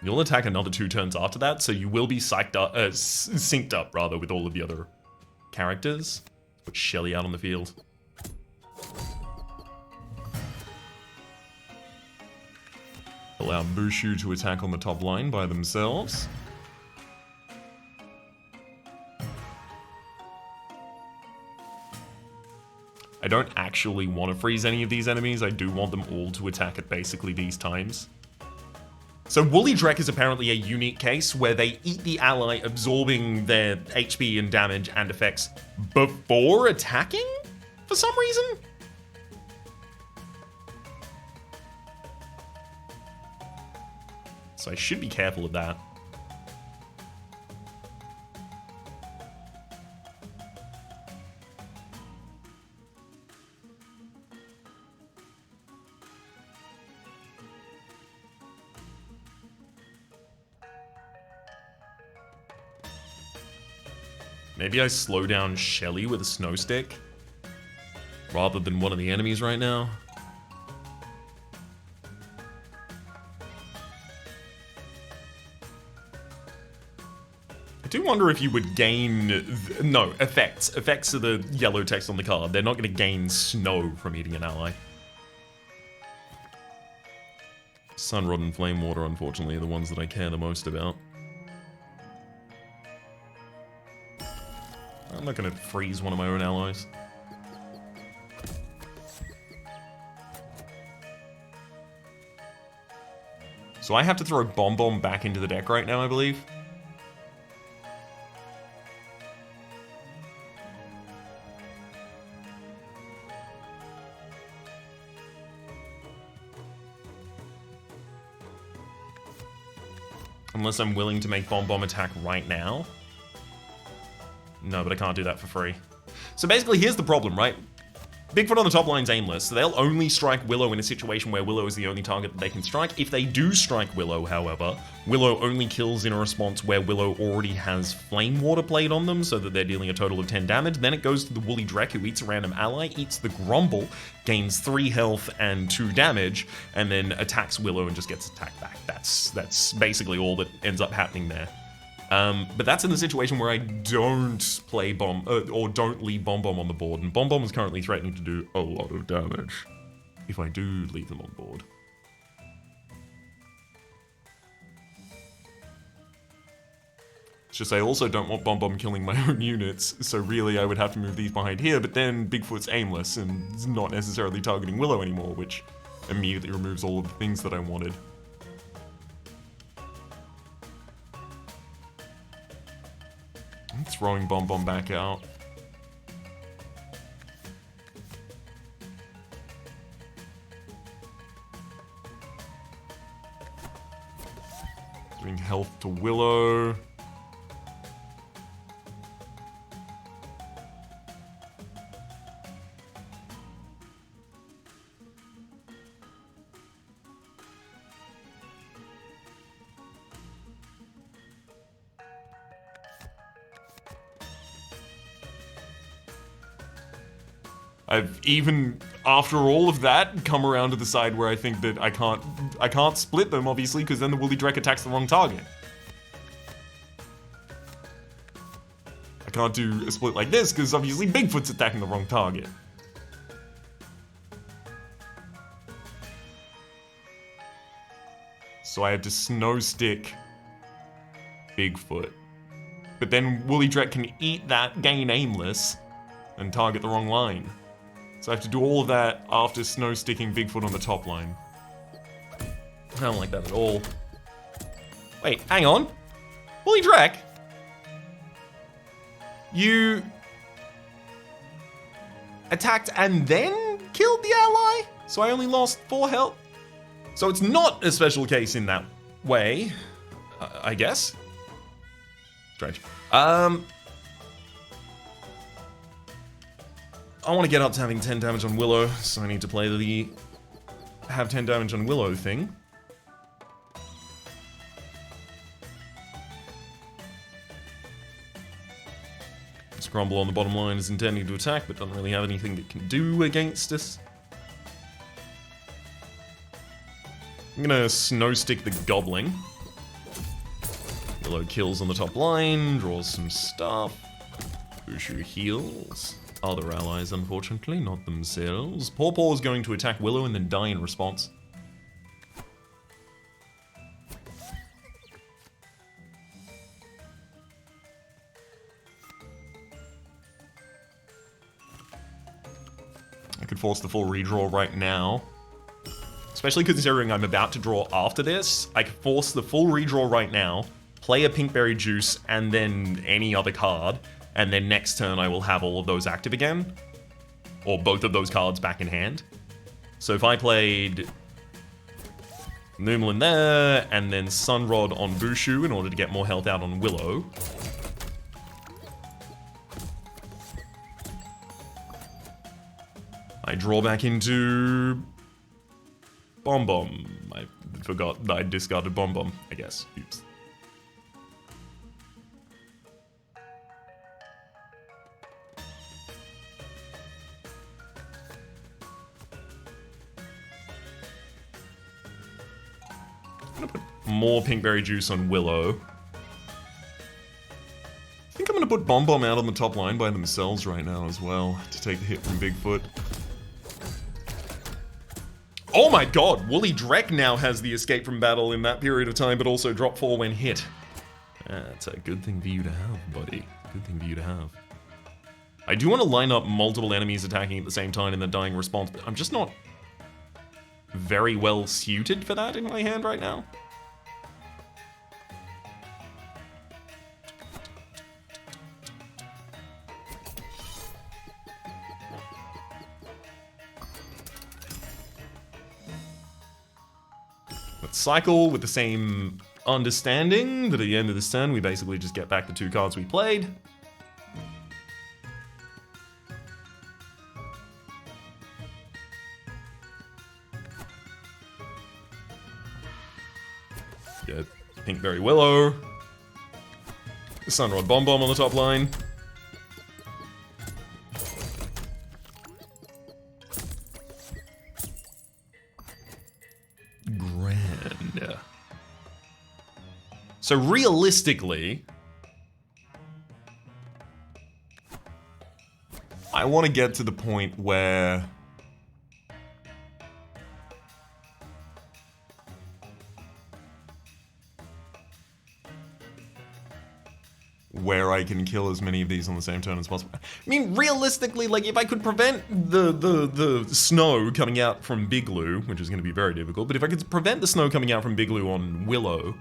You'll attack another 2 turns after that, so you will be synced up rather with all of the other characters. Put Shelly out on the field. Allow Bushu to attack on the top line by themselves. I don't actually want to freeze any of these enemies. I do want them all to attack at basically these times. So Woolly Drek is apparently a unique case where they eat the ally, absorbing their HP and damage and effects before attacking for some reason. So I should be careful of that. Maybe I slow down Shelly with a snow stick rather than one of the enemies right now. I do wonder if you would gain... No, effects. Effects are the yellow text on the card. They're not going to gain snow from eating an ally. Sunrod and Flame Water, unfortunately, are the ones that I care the most about. I'm not going to freeze one of my own allies. So I have to throw Bombom back into the deck right now, I believe. Unless I'm willing to make Bombom attack right now. No, but I can't do that for free. So basically, here's the problem, right? Bigfoot on the top line's aimless, so they'll only strike Willow in a situation where Willow is the only target that they can strike. If they do strike Willow, however, Willow only kills in a response where Willow already has Flame Water played on them, so that they're dealing a total of 10 damage. Then it goes to the Woolly Drek, who eats a random ally, eats the Grumble, gains 3 health and 2 damage, and then attacks Willow and just gets attacked back. That's basically all that ends up happening there. But that's in the situation where I don't play or don't leave Bombom on the board, and Bombom is currently threatening to do a lot of damage if I do leave them on board. It's just I also don't want Bombom killing my own units, so really I would have to move these behind here, but then Bigfoot's aimless and is not necessarily targeting Willow anymore, which immediately removes all of the things that I wanted. I'm throwing Bombom back out. Doing health to Willow. I've even, after all of that, come around to the side where I think that I can't split them, obviously, because then the Woolly Drek attacks the wrong target. I can't do a split like this, because obviously Bigfoot's attacking the wrong target. So I have to snow stick Bigfoot. But then Woolly Drek can eat that, gain aimless, and target the wrong line. So I have to do all of that after snow sticking Bigfoot on the top line. I don't like that at all. Wait, hang on. Woolly Drek? You attacked and then killed the ally, so I only lost 4 health. So it's not a special case in that way, I guess. Strange. I want to get up to having 10 damage on Willow, so I need to play the have 10 damage on Willow thing. Scrumble on the bottom line is intending to attack, but doesn't really have anything it can do against us. I'm gonna snow stick the Goblin. Willow kills on the top line, draws some stuff. Bushu heals. Other allies, unfortunately, not themselves. Paw Paw is going to attack Willow and then die in response. I could force the full redraw right now. Especially considering I'm about to draw after this. I could force the full redraw right now, play a Pinkberry Juice, and then any other card. And then next turn I will have all of those active again. Or both of those cards back in hand. So if I played Gnome in there, and then Sunrod on Bushu in order to get more health out on Willow. I draw back into Bombom. I forgot that I discarded Bombom, I guess. Oops. I'm gonna put more Pinkberry Juice on Willow. I think I'm gonna put Bombom out on the top line by themselves right now as well, to take the hit from Bigfoot. Oh my god, Woolly Drek now has the escape from battle in that period of time, but also drop 4 when hit. That's a good thing for you to have, buddy. Good thing for you to have. I do want to line up multiple enemies attacking at the same time in the dying response, but I'm just not very well suited for that in my hand right now. Let's cycle with the same understanding that at the end of this turn we basically just get back the 2 cards we played. Get Pinkberry Willow. Sunrod Bombom on the top line. Grand. So realistically, I want to get to the point where I can kill as many of these on the same turn as possible. I mean, realistically, like, if I could prevent the snow coming out from Bigloo, which is going to be very difficult, but if I could prevent the snow coming out from Bigloo on Willow,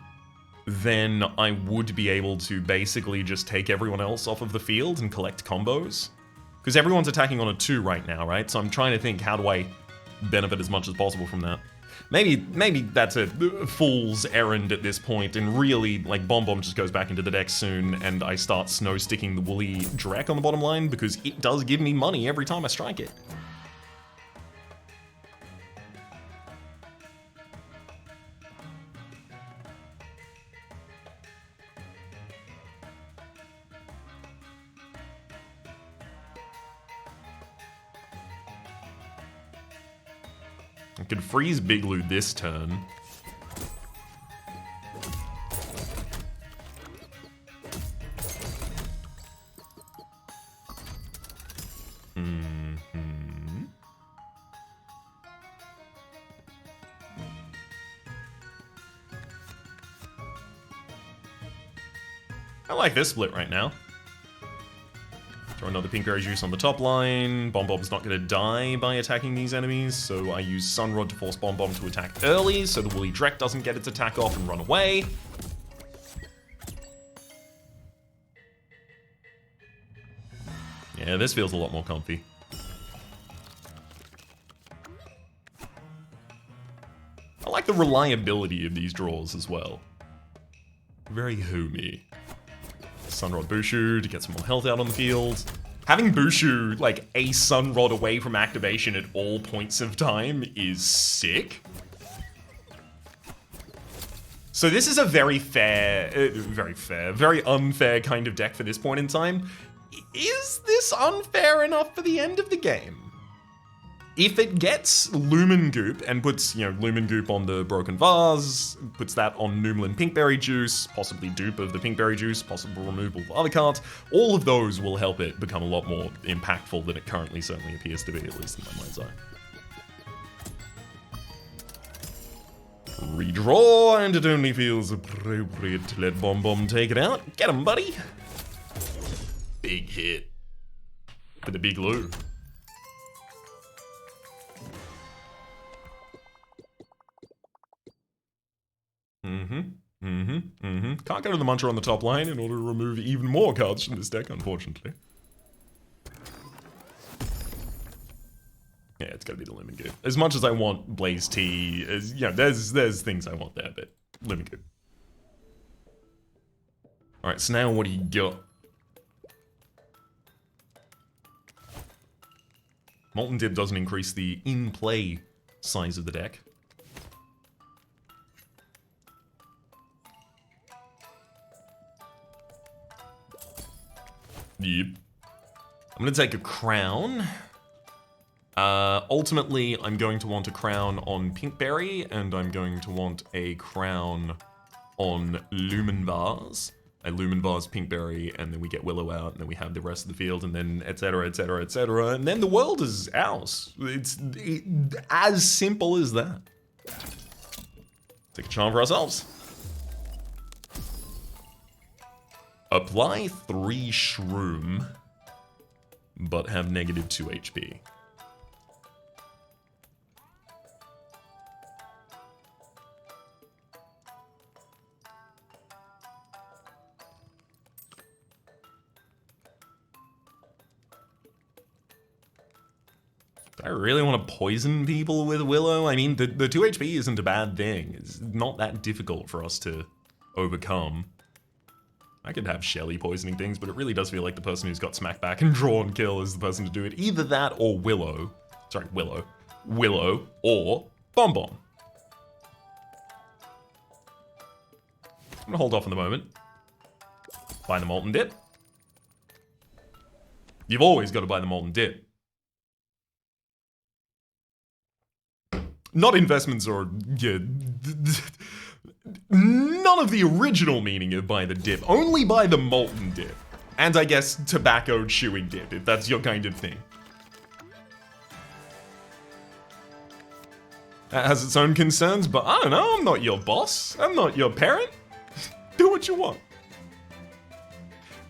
then I would be able to basically just take everyone else off of the field and collect combos. Because everyone's attacking on a 2 right now, right? So I'm trying to think, how do I benefit as much as possible from that? Maybe that's a fool's errand at this point, and really, like, Bombom just goes back into the deck soon, and I start snow sticking the Woolly Drek on the bottom line, because it does give me money every time I strike it. I could freeze Bigloo this turn. I like this split right now. Throw another Pinkberry Juice on the top line. Bombom's not going to die by attacking these enemies, so I use Sunrod to force Bombom to attack early, so the Woolly Drek doesn't get its attack off and run away. Yeah, this feels a lot more comfy. I like the reliability of these draws as well. Very homey. Sunrod Bushu to get some more health out on the field. Having Bushu, like, a Sunrod away from activation at all points of time is sick. So this is a very unfair kind of deck for this point in time. Is this unfair enough for the end of the game? If it gets Lumen Goop and puts, Lumen Goop on the Broken Vase, puts that on Numelan Pinkberry Juice, possibly dupe of the Pinkberry Juice, possible removal of other cards, all of those will help it become a lot more impactful than it currently certainly appears to be, at least in my mind's eye. Redraw, and it only feels appropriate to let Bombom take it out. Get him, buddy. Big hit. For the big Lou. Can't go to the Muncher on the top line in order to remove even more cards from this deck, unfortunately. Yeah, it's gotta be the Lumen Goop. As much as I want Blaze Tea, there's things I want there, but Lumen Goop. Alright, so now what do you got? Molten Dip doesn't increase the in-play size of the deck. Yep. I'm gonna take a Crown. Ultimately, I'm going to want a Crown on Pinkberry, and I'm going to want a Crown on Lumen Vase. A Lumen Vase, Pinkberry, and then we get Willow out, and then we have the rest of the field, and then etc, etc, etc, and then the world is ours. It's as simple as that. Take a charm for ourselves. Apply 3 Shroom, but have negative 2 HP. Do I really want to poison people with Willow? I mean, the 2 HP isn't a bad thing. It's not that difficult for us to overcome. I could have Shelly poisoning things, but it really does feel like the person who's got smack back and draw and kill is the person to do it. Either that or Willow. Sorry, Willow. Willow or Bombom. I'm gonna hold off on the moment. Buy the Molten Dip. You've always got to buy the Molten Dip. Not investments or... yeah, none of the original meaning of buy the dip, only buy the Molten Dip. And I guess tobacco chewing dip, if that's your kind of thing. That has its own concerns, but I don't know, I'm not your boss. I'm not your parent. Do what you want.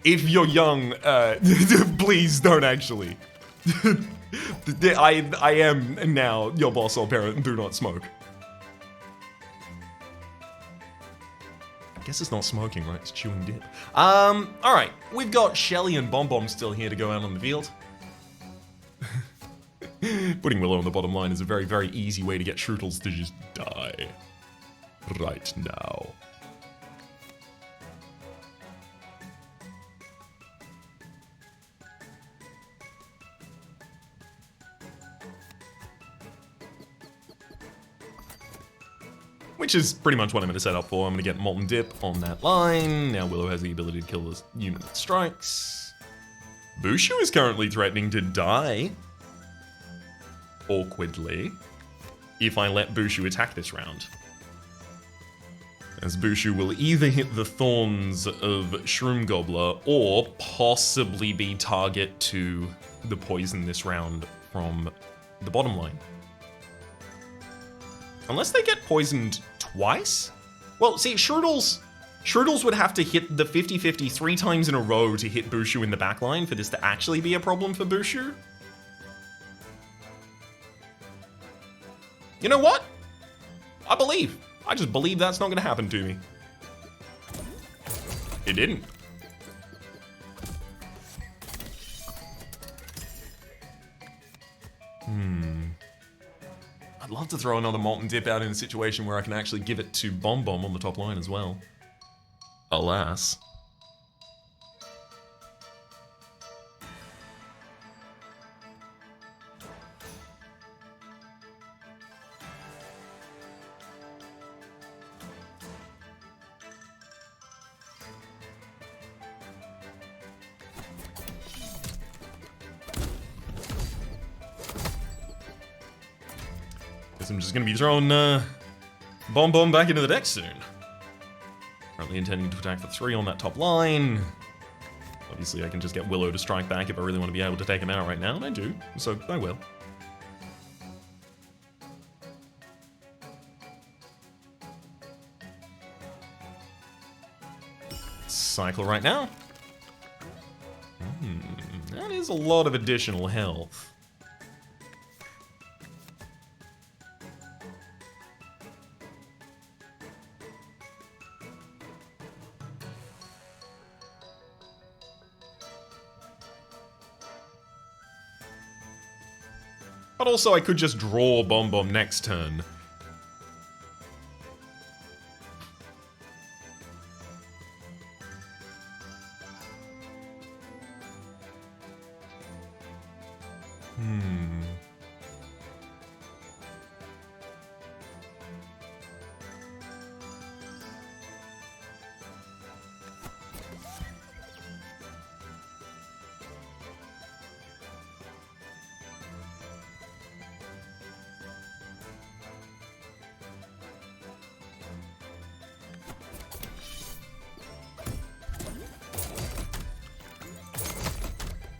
If you're young, please don't actually. I am now your boss or parent and do not smoke. Guess it's not smoking, right? It's chewing dip. Alright. We've got Shelly and Bombom still here to go out on the field. Putting Willow on the bottom line is a very, very easy way to get Shrootles to just die. Right now. Which is pretty much what I'm going to set up for. I'm going to get Molten Dip on that line. Now Willow has the ability to kill this unit that strikes. Bushu is currently threatening to die. Awkwardly. If I let Bushu attack this round. As Bushu will either hit the Thorns of Shroom Gobbler or possibly be target to the poison this round from the bottom line. Unless they get poisoned twice? Well, see, Shrootles would have to hit the 50-50 3 times in a row to hit Bushu in the backline for this to actually be a problem for Bushu. You know what? I just believe that's not going to happen to me. It didn't. I'd love to throw another Molten Dip out in a situation where I can actually give it to Bombom on the top line as well. Alas. I'm just going to be throwing Bombom back into the deck soon. Currently intending to attack for 3 on that top line. Obviously, I can just get Willow to strike back if I really want to be able to take him out right now, and I do, so I will. Cycle right now. That is a lot of additional health. But also, I could just draw Bombom next turn.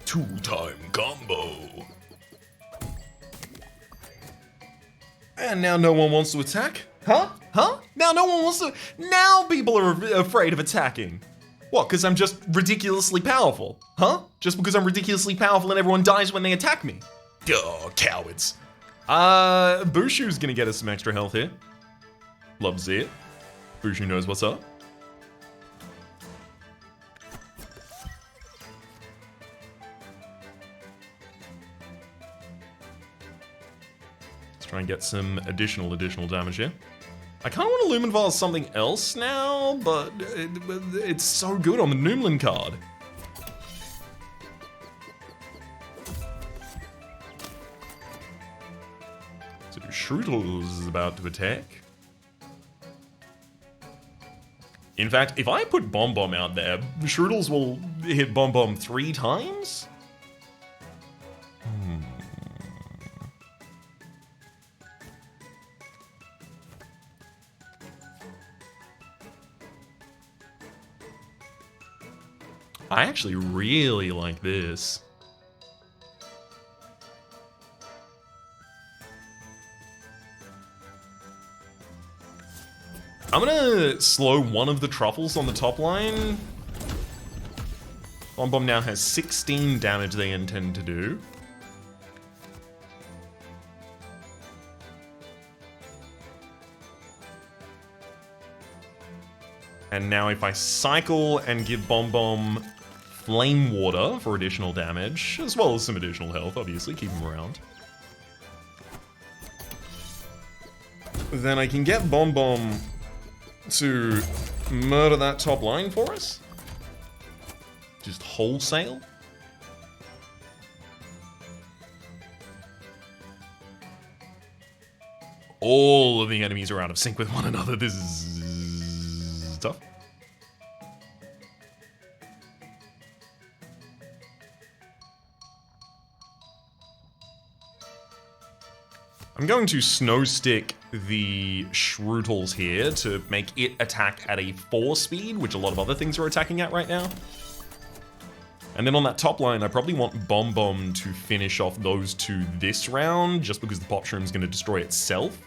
Two-time combo. And now no one wants to attack? Huh? Huh? Now no one wants to... Now people are afraid of attacking. What, because I'm just ridiculously powerful? Huh? Just because I'm ridiculously powerful and everyone dies when they attack me? Oh, cowards. Bushu's gonna get us some extra health here. Love to see it. Bushu knows what's up. Try and get some additional damage here. I kind of want to Lumen Vase something else now, but it's so good on the Noomlin card. So Shrootles is about to attack. In fact, if I put Bombom out there, Shrootles will hit Bombom 3 times? I actually really like this. I'm gonna slow one of the truffles on the top line. Bombom now has 16 damage they intend to do. And now if I cycle and give Bombom Flame Water for additional damage, as well as some additional health, obviously, keep him around. Then I can get Bombom to murder that top line for us. Just wholesale. All of the enemies are out of sync with one another. This is tough. I'm going to Snow Stick the Shrootles here to make it attack at a 4 speed, which a lot of other things are attacking at right now. And then on that top line, I probably want Bombom to finish off those 2 this round, just because the Pop Shroom's going to destroy itself.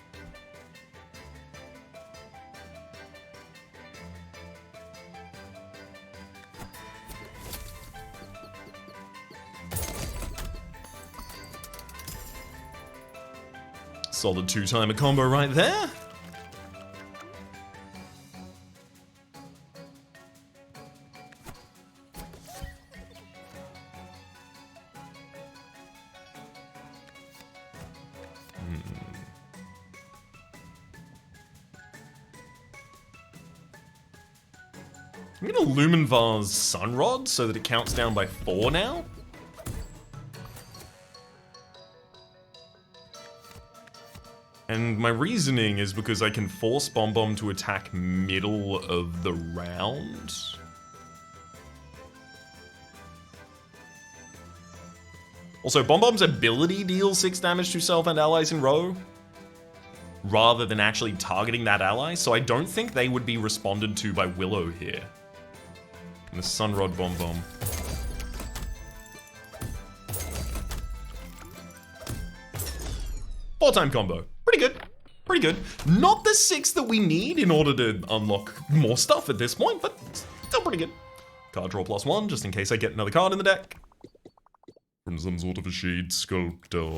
Solid 2-timer combo right there. I'm gonna Lumen Vase Sunrod so that it counts down by 4 now. And my reasoning is because I can force Bombom to attack middle of the round. Also, Bombom's ability deals 6 damage to self and allies in row, rather than actually targeting that ally, so I don't think they would be responded to by Willow here. And the Sunrod Bombom. Four-time combo. Pretty good. Pretty good. Not the 6 that we need in order to unlock more stuff at this point, but still pretty good. Card draw +1, just in case I get another card in the deck. From some sort of a Shade Sculptor.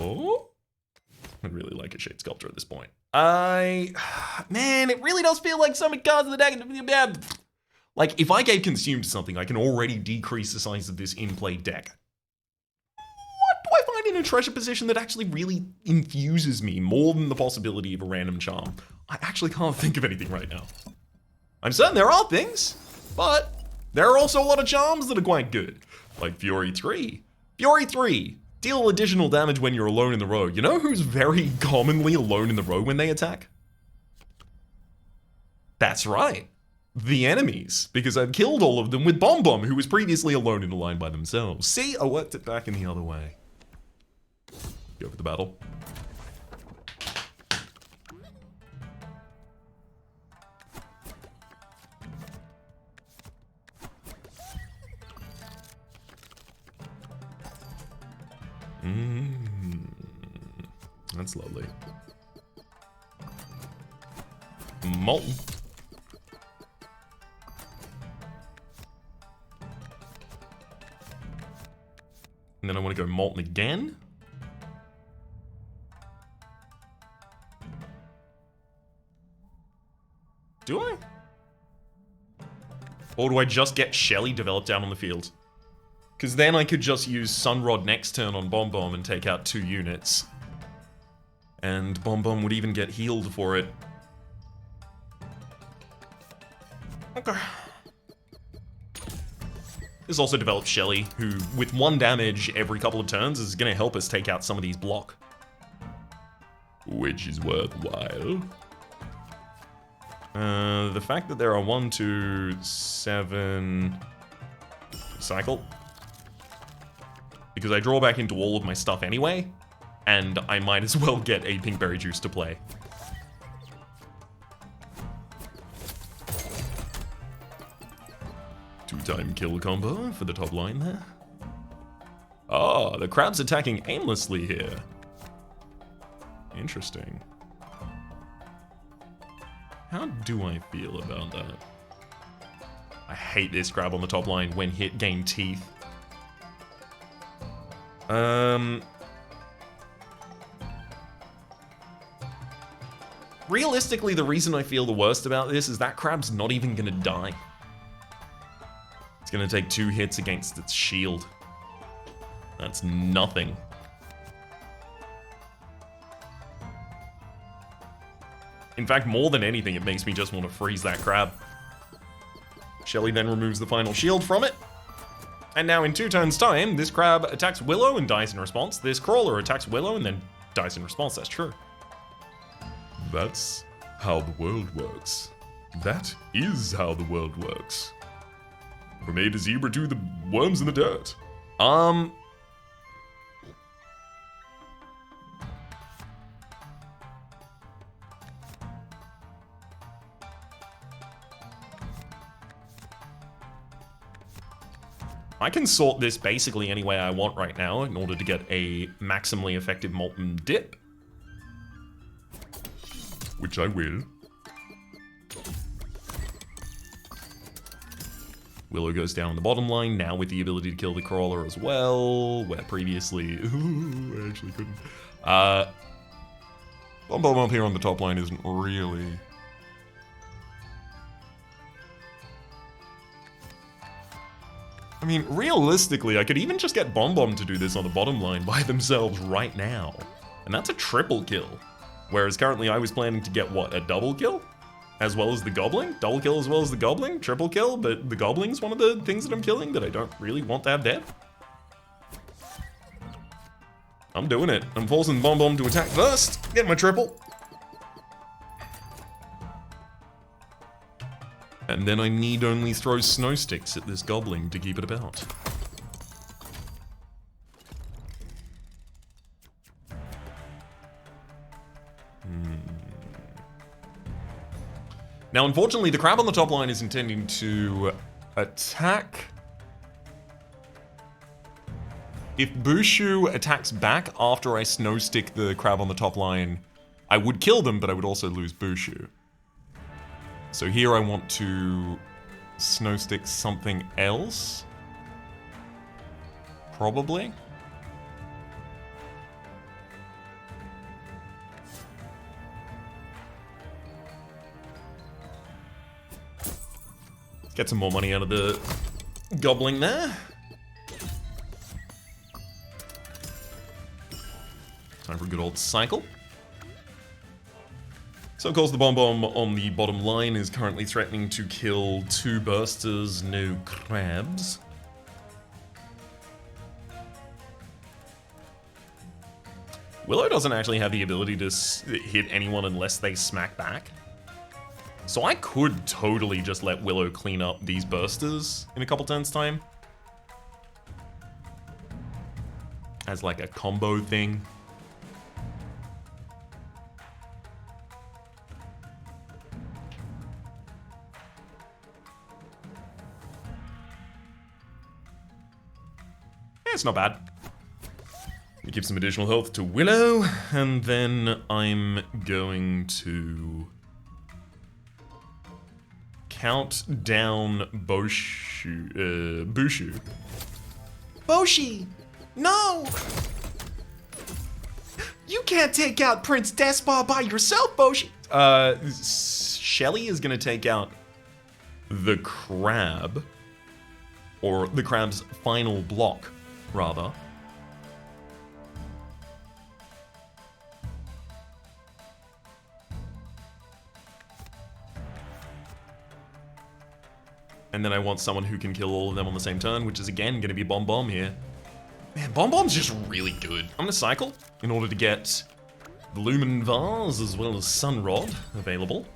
I'd really like a Shade Sculptor at this point. Man, it really does feel like so many cards in the deck. Like, if I gave Consume to something, I can already decrease the size of this in-play deck. What do I find in a treasure position that actually really infuses me more than the possibility of a random charm? I actually can't think of anything right now. I'm certain there are things, but there are also a lot of charms that are quite good. Like Fury 3. Fury 3. Deal additional damage when you're alone in the row. You know who's very commonly alone in the row when they attack? That's right. The enemies. Because I've killed all of them with Bombom, who was previously alone in a line by themselves. See, I worked it back in the other way. Go for the battle. That's lovely. Molten. And then I want to go Molten again. Do I? Or do I just get Shelly developed down on the field? Because then I could just use Sunrod next turn on Bombom and take out 2 units. And Bombom would even get healed for it. Okay. This also develops Shelly, who, with 1 damage every couple of turns, is going to help us take out some of these block. Which is worthwhile. The fact that there are 1, 2, 7... Cycle. Because I draw back into all of my stuff anyway, and I might as well get a Pinkberry Juice to play. Two-time kill combo for the top line there. Ah, the crab's attacking aimlessly here. Interesting. How do I feel about that? I hate this crab on the top line. When hit, gain teeth. Realistically, the reason I feel the worst about this is that crab's not even gonna die. It's gonna take 2 hits against its shield. That's nothing. In fact, more than anything, it makes me just want to freeze that crab. Shelly then removes the final shield from it. And now in 2 turns' time, this crab attacks Willow and dies in response. This crawler attacks Willow and then dies in response. That's true. That's how the world works. That is how the world works. From A to Zebra to the worms in the dirt. I can sort this basically any way I want right now in order to get a maximally effective Molten Dip. Which I will. Willow goes down on the bottom line, now with the ability to kill the crawler as well, where previously, I actually couldn't. Bombom up here on the top line isn't really... I mean, realistically, I could even just get Bombom to do this on the bottom line by themselves right now. And that's a triple kill. Whereas currently I was planning to get, what, a double kill? as well as the goblin. Double kill as well as the goblin. Triple kill, but the goblin's one of the things that I'm killing that I don't really want to have dead. I'm doing it. I'm forcing Bombom to attack first. Get my triple. And then I need only throw snow sticks at this goblin to keep it about. Now, unfortunately, the crab on the top line is intending to attack. If Bushu attacks back after I snow stick the crab on the top line, I would kill them, but I would also lose Bushu. So here I want to snow stick something else. Probably. Get some more money out of the goblin there. Time for a good old cycle. So of course the Bombom on the bottom line is currently threatening to kill 2 bursters, no crabs. Willow doesn't actually have the ability to hit anyone unless they smack back. So I could totally just let Willow clean up these bursters in a couple turns' time. As like a combo thing. It's not bad. Give some additional health to Willow, and then I'm going to count down Bushu. Boshi! No! You can't take out Prince Despot by yourself, Boshi! Shelly is gonna take out the crab, or the crab's final block, rather. And then I want someone who can kill all of them on the same turn, which is again going to be Bombom here. Man, Bombom's just really good. I'm going to cycle in order to get the Lumen Vase as well as Sunrod available.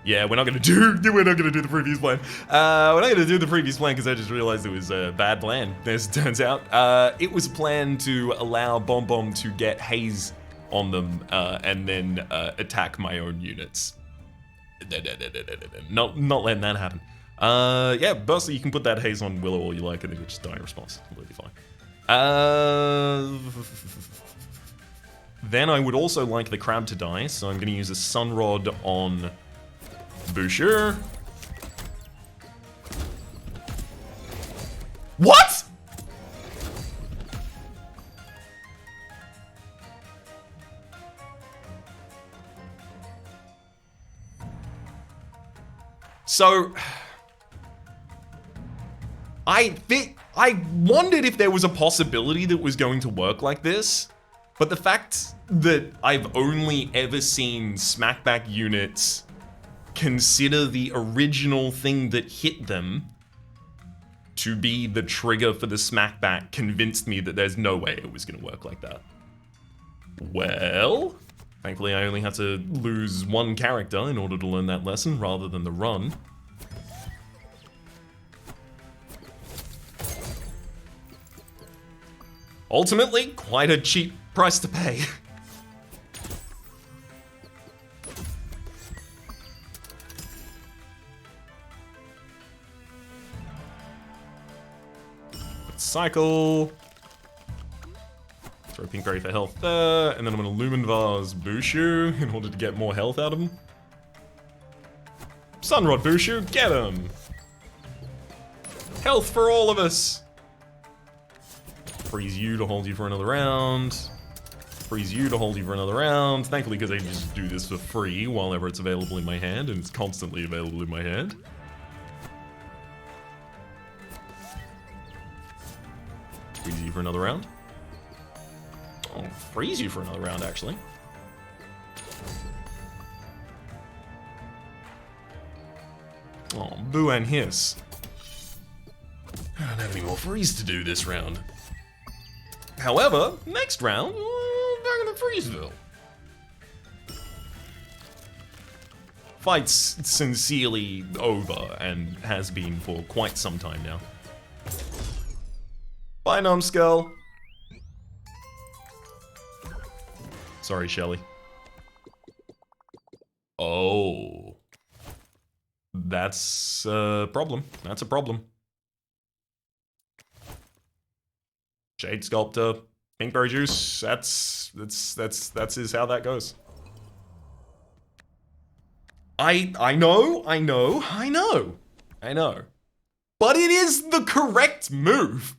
Yeah, we're not gonna do the previous plan. We're not gonna do the previous plan because I just realized it was a bad plan, as it turns out. It was a plan to allow Bombom to get haze on them and then attack my own units. Not letting that happen. Yeah, Burster, you can put that haze on Willow all you like and it'll just die in response. Completely fine. Then I would also like the crab to die, so I'm gonna use a Sunrod on Bushu. What? So I wondered if there was a possibility that it was going to work like this, but the fact that I've only ever seen smackback units consider the original thing that hit them to be the trigger for the smackback convinced me that there's no way it was going to work like that. Well, thankfully I only had to lose one character in order to learn that lesson rather than the run. Ultimately, quite a cheap price to pay. Cycle. Throw Pink Berry for health there, and then I'm gonna Lumen Vase Bushu in order to get more health out of him. Sunrod Bushu, get him! Health for all of us! Freeze you to hold you for another round. Freeze you to hold you for another round. Thankfully, because I can just do this for free whenever it's available in my hand, and it's constantly available in my hand. Squeeze you for another round. Oh, freeze you for another round, actually. Oh, boo and hiss. I don't have any more freeze to do this round. However, next round, back in the Freezeville. Fight's sincerely over and has been for quite some time now. Bye, Numbskull. Sorry, Shelly. Oh. That's a problem. That's a problem. Jade Sculptor, Pinkberry Juice, that's is how that goes. I know. But it is the correct move.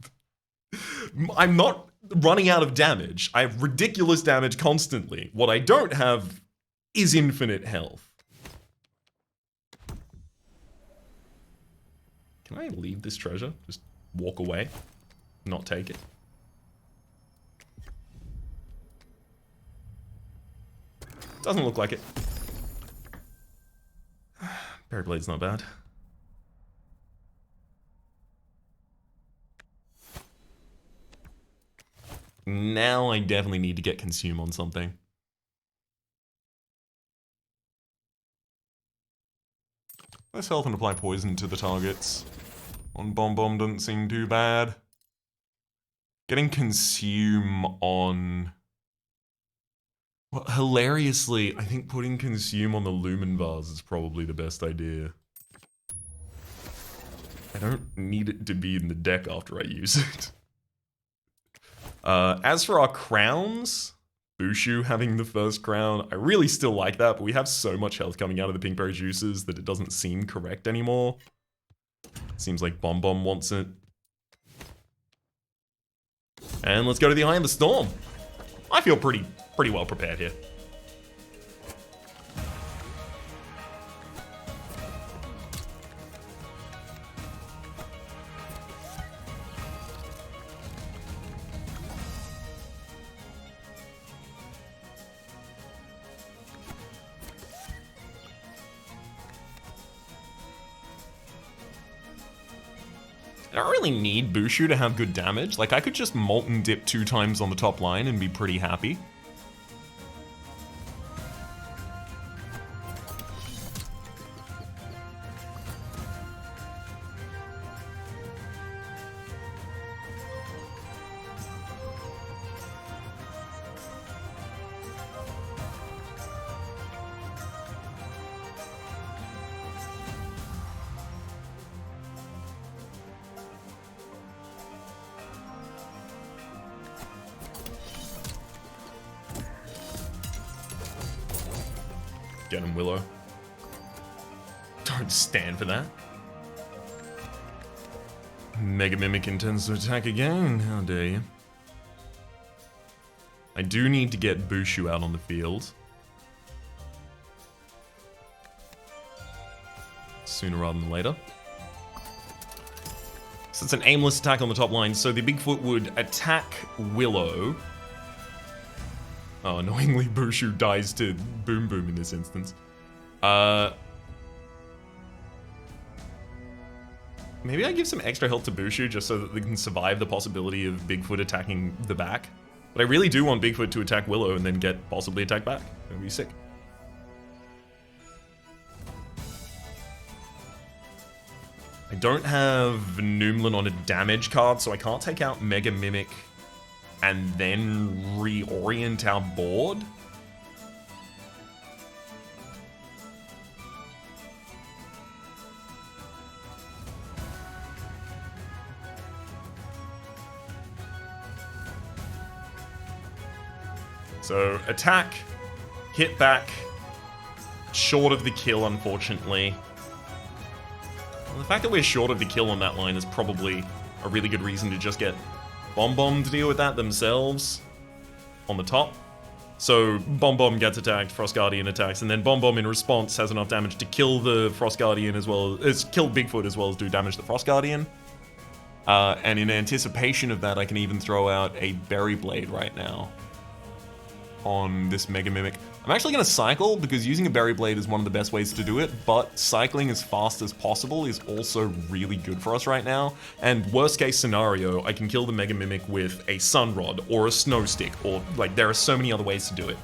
I'm not running out of damage. I have ridiculous damage constantly. What I don't have is infinite health. Can I leave this treasure? Just walk away? Not take it? Doesn't look like it. Berry Blade's not bad. Now I definitely need to get Consume on something. Less health and apply poison to the targets. On Bombom doesn't seem too bad. Getting Consume on... Well, hilariously, I think putting Consume on the Lumen Vase is probably the best idea. I don't need it to be in the deck after I use it. As for our crowns, Bushu having the first crown, I really still like that, but we have so much health coming out of the Pinkberry Juices that it doesn't seem correct anymore. Seems like Bombom wants it. And let's go to the Eye of the Storm. I feel pretty well prepared here. I don't really need Bushu to have good damage. Like, I could just Molten Dip 2 times on the top line and be pretty happy. Get him, Willow. Don't stand for that. Mega Mimic intends to attack again. How dare you. I do need to get Bushu out on the field. Sooner rather than later. So it's an aimless attack on the top line, so the Bigfoot would attack Willow. Oh, annoyingly, Bushu dies to Boom Boom in this instance. Maybe I give some extra health to Bushu just so that they can survive the possibility of Bigfoot attacking the back. But I really do want Bigfoot to attack Willow and then get possibly attacked back. That would be sick. I don't have Noomlin on a damage card, so I can't take out Mega Mimic and then reorient our board. So, attack, hit back, short of the kill, unfortunately. Well, the fact that we're short of the kill on that line is probably a really good reason to just get Bombom to deal with that themselves on the top. So Bombom gets attacked, Frost Guardian attacks, and then Bombom in response has enough damage to kill the Frost Guardian as well as kill Bigfoot as well as do damage to the Frost Guardian. And in anticipation of that, I can even throw out a Berry Blade right now on this Mega Mimic. I'm actually going to cycle, because using a Berry Blade is one of the best ways to do it, but cycling as fast as possible is also really good for us right now. And worst case scenario, I can kill the Mega Mimic with a Sun Rod or a Snow Stick, or like there are so many other ways to do it.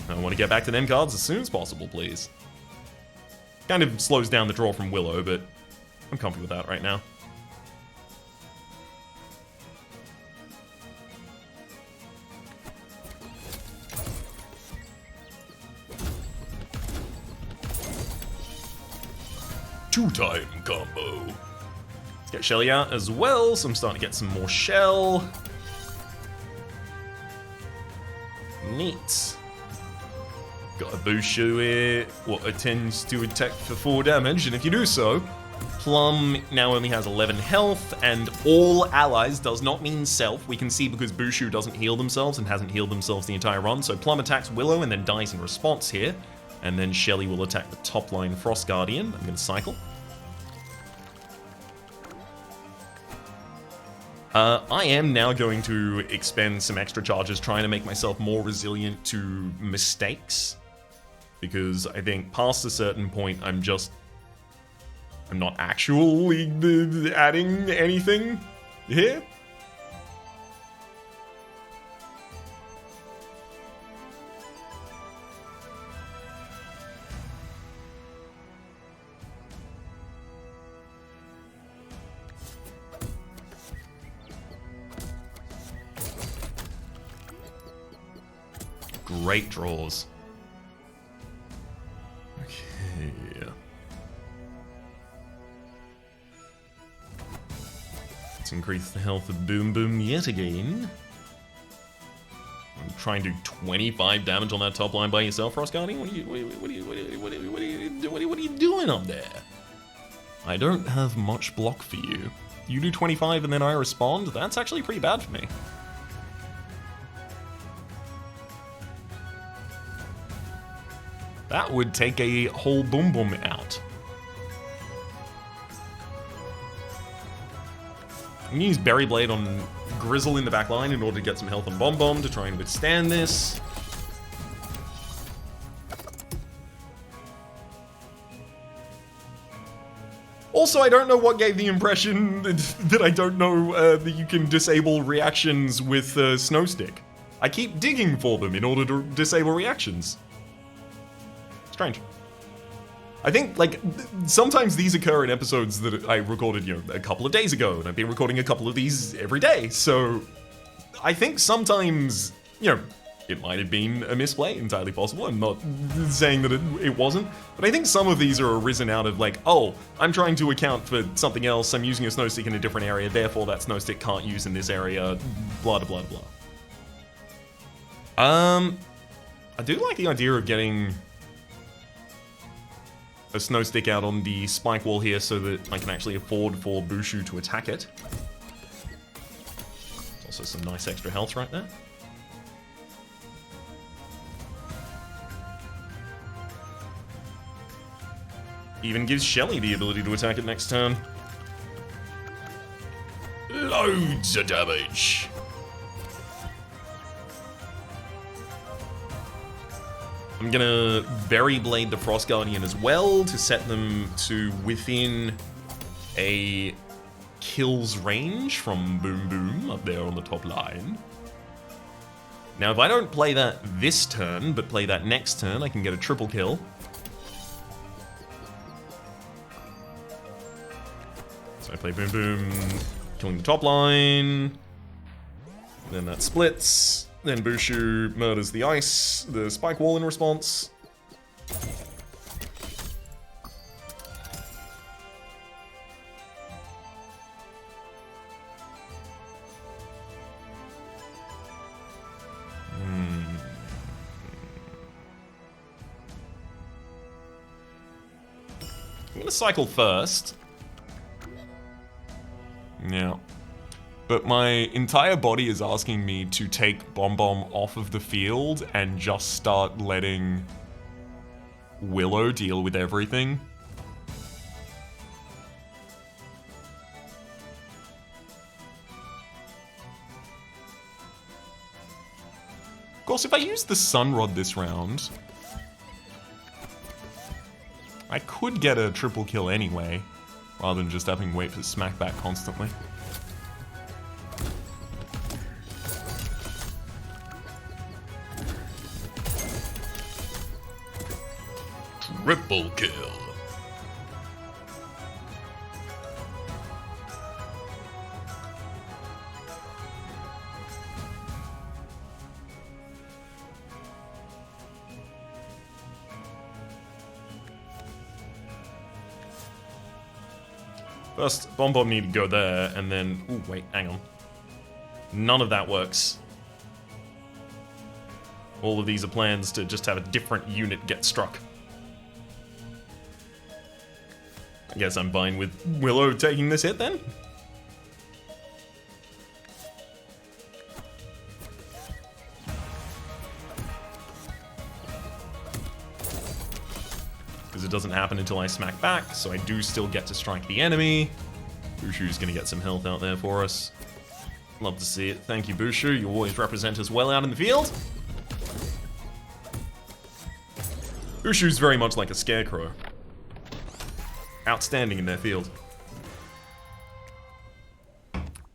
I want to get back to them cards as soon as possible, please. Kind of slows down the draw from Willow, but I'm comfy with that right now. Two-time combo. Let's get Shelly out as well, so I'm starting to get some more shell. Neat. Got a Bushu here, what attempts to attack for 4 damage, and if you do so, Plum now only has 11 health, and all allies does not mean self. We can see because Bushu doesn't heal themselves and hasn't healed themselves the entire run, so Plum attacks Willow and then dies in response here. And then Shelly will attack the top line Frost Guardian. I'm going to cycle. I am now going to expend some extra charges trying to make myself more resilient to mistakes. Because I think past a certain point, I'm not actually adding anything here. Great draws. Okay. Let's increase the health of Bombom yet again. I'm trying to do 25 damage on that top line by yourself, Frost Guardian. What are you doing up there? I don't have much block for you. You do 25 and then I respond? That's actually pretty bad for me. That would take a whole Bombom out. I'm gonna use Berry Blade on Grizzle in the back line in order to get some health on Bombom to try and withstand this. Also, I don't know what gave the impression that I don't know that you can disable reactions with Snow Stick. I keep digging for them in order to disable reactions. Strange. I think, like, sometimes these occur in episodes that I recorded, a couple of days ago, and I've been recording a couple of these every day, so I think sometimes, it might have been a misplay, entirely possible. I'm not saying that it wasn't, but I think some of these are arisen out of, like, oh, I'm trying to account for something else, I'm using a Snow Stick in a different area, therefore that Snow Stick can't use in this area, blah, blah, blah, blah. I do like the idea of getting a Snow Stick out on the spike wall here so that I can actually afford for Bushu to attack it. Also some nice extra health right there. Even gives Shelly the ability to attack it next turn. Loads of damage. I'm gonna Berry Blade the Frost Guardian as well to set them to within a kills range from Bombom up there on the top line. Now, if I don't play that this turn, but play that next turn, I can get a triple kill. So I play Bombom, killing the top line. Then that splits. Then Bushu murders the ice, the spike wall in response. I'm gonna cycle first. Yeah. But my entire body is asking me to take Bombom off of the field and just start letting Willow deal with everything. Of course, if I use the Sun Rod this round, I could get a triple kill anyway, rather than just having to wait for smackback constantly. Triple kill. First, Bombom need to go there, and then... Ooh, wait, hang on. None of that works. All of these are plans to just have a different unit get struck. I guess I'm fine with Willow taking this hit then. Because it doesn't happen until I smack back, so I do still get to strike the enemy. Bushu's gonna get some health out there for us. Love to see it. Thank you, Bushu. You always represent us well out in the field. Bushu's very much like a scarecrow. Outstanding in their field.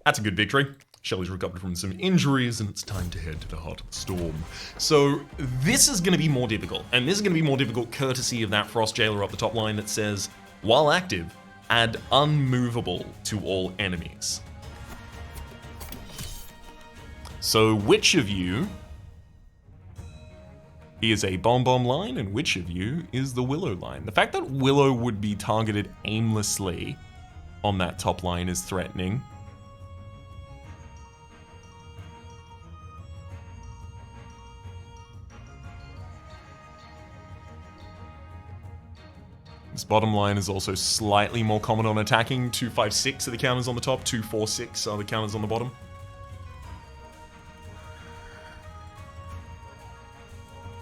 That's a good victory. Shelly's recovered from some injuries, and it's time to head to the heart of the storm. So this is going to be more difficult, and this is going to be more difficult courtesy of that Frost Jailer up the top line that says, while active, add unmovable to all enemies. So which of you is a Bombom line, and which of you is the Willow line? The fact that Willow would be targeted aimlessly on that top line is threatening. This bottom line is also slightly more common on attacking. 256 are the counters on the top, 246 are the counters on the bottom.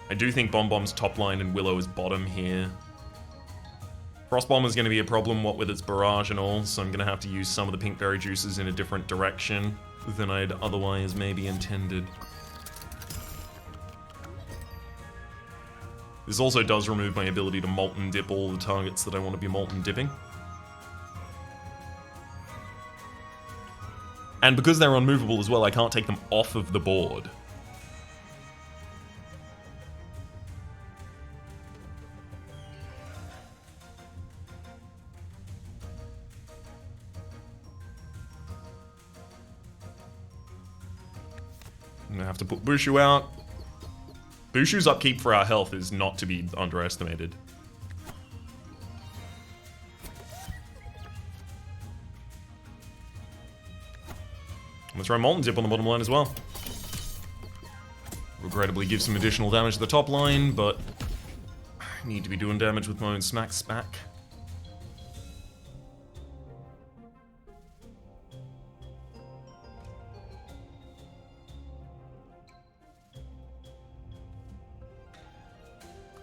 I do think Bombom's top line and Willow is bottom here. Frostbomb is going to be a problem, what with its barrage and all, so I'm going to have to use some of the pink berry juices in a different direction than I'd otherwise maybe intended. This also does remove my ability to molten dip all the targets that I want to be molten dipping. And because they're unmovable as well, I can't take them off of the board. I'm gonna have to put Bushu out. Bushu's upkeep for our health is not to be underestimated. Let's throw Molten Dip on the bottom line as well. Regrettably give some additional damage to the top line, but I need to be doing damage with my own smacks back.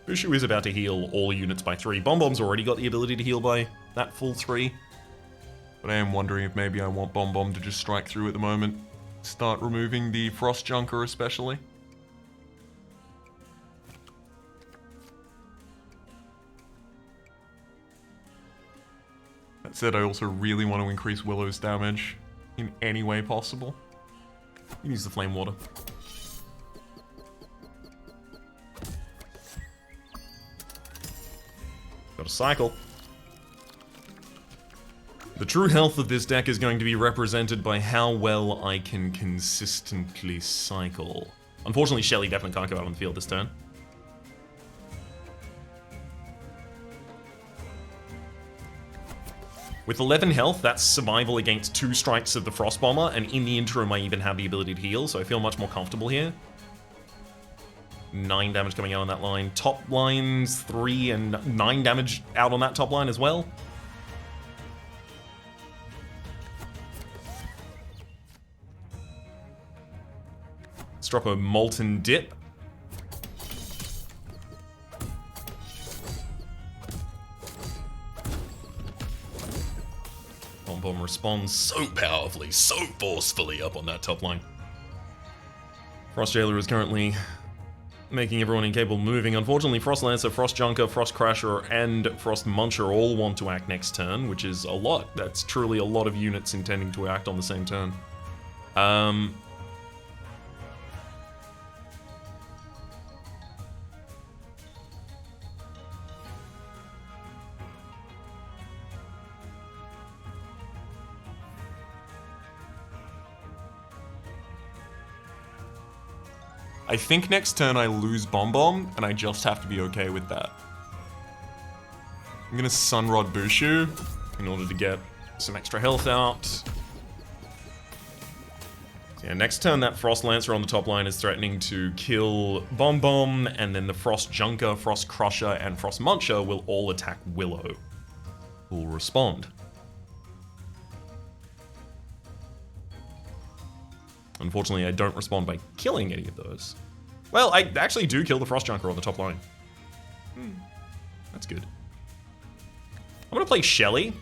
Bushu is about to heal all units by 3. Bombom's already got the ability to heal by that full 3. But I am wondering if maybe I want Bombom to just strike through at the moment. Start removing the Frost Junker especially. That said, I also really want to increase Willow's damage in any way possible. You can use the Flame Water. Got a cycle. The true health of this deck is going to be represented by how well I can consistently cycle. Unfortunately, Shelly definitely can't go out on the field this turn. With 11 health, that's survival against 2 strikes of the Frost Bomber, and in the interim I even have the ability to heal, so I feel much more comfortable here. 9 damage coming out on that line. Top lines 3 and 9 damage out on that top line as well. Let's drop a Molten Dip. Bombom responds so powerfully, so forcefully up on that top line. Frost Jailer is currently making everyone incapable of moving. Unfortunately, Frost Lancer, Frost Junker, Frost Crasher, and Frost Muncher all want to act next turn, which is a lot. That's truly a lot of units intending to act on the same turn. I think next turn I lose Bombom, and I just have to be okay with that. I'm gonna Sunrod Bushu in order to get some extra health out. So yeah, next turn that Frost Lancer on the top line is threatening to kill Bombom, and then the Frost Junker, Frost Crusher, and Frost Muncher will all attack Willow, who will respond. Unfortunately, I don't respond by killing any of those. Well, I actually do kill the Frost Junker on the top line. That's good. I'm gonna play Shelly.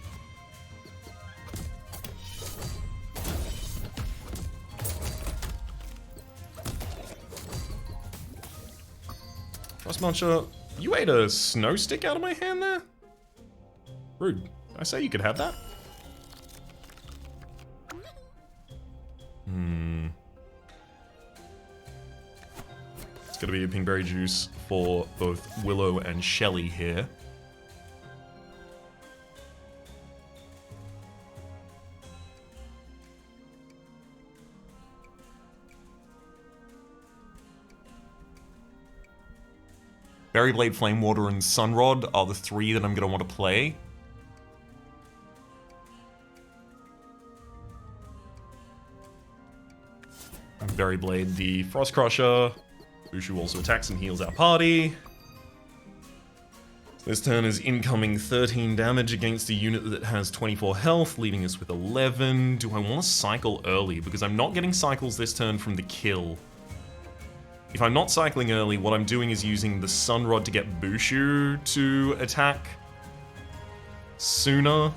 Frost Muncher, you ate a snow stick out of my hand there? Rude. I say you could have that. It's gonna be a Pingberry Juice for both Willow and Shelly here. Berry Blade, Flame Water, and Sunrod are the three that I'm gonna want to play. Berry Blade, the Frost Crusher. Bushu also attacks and heals our party. This turn is incoming 13 damage against a unit that has 24 health, leaving us with 11. Do I want to cycle early? Because I'm not getting cycles this turn from the kill. If I'm not cycling early, what I'm doing is using the Sunrod to get Bushu to attack sooner.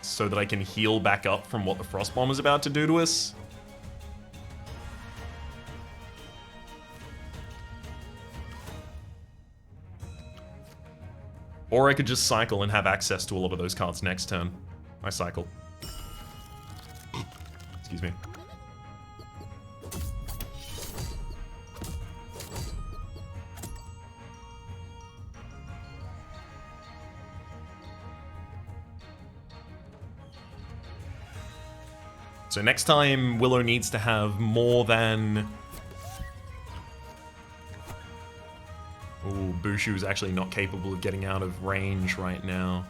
So that I can heal back up from what the Frost Bomb is about to do to us. Or I could just cycle and have access to a lot of those cards next turn. I cycle. Excuse me. So next time, Willow needs to have more than... Ooh, Bushu is actually not capable of getting out of range right now.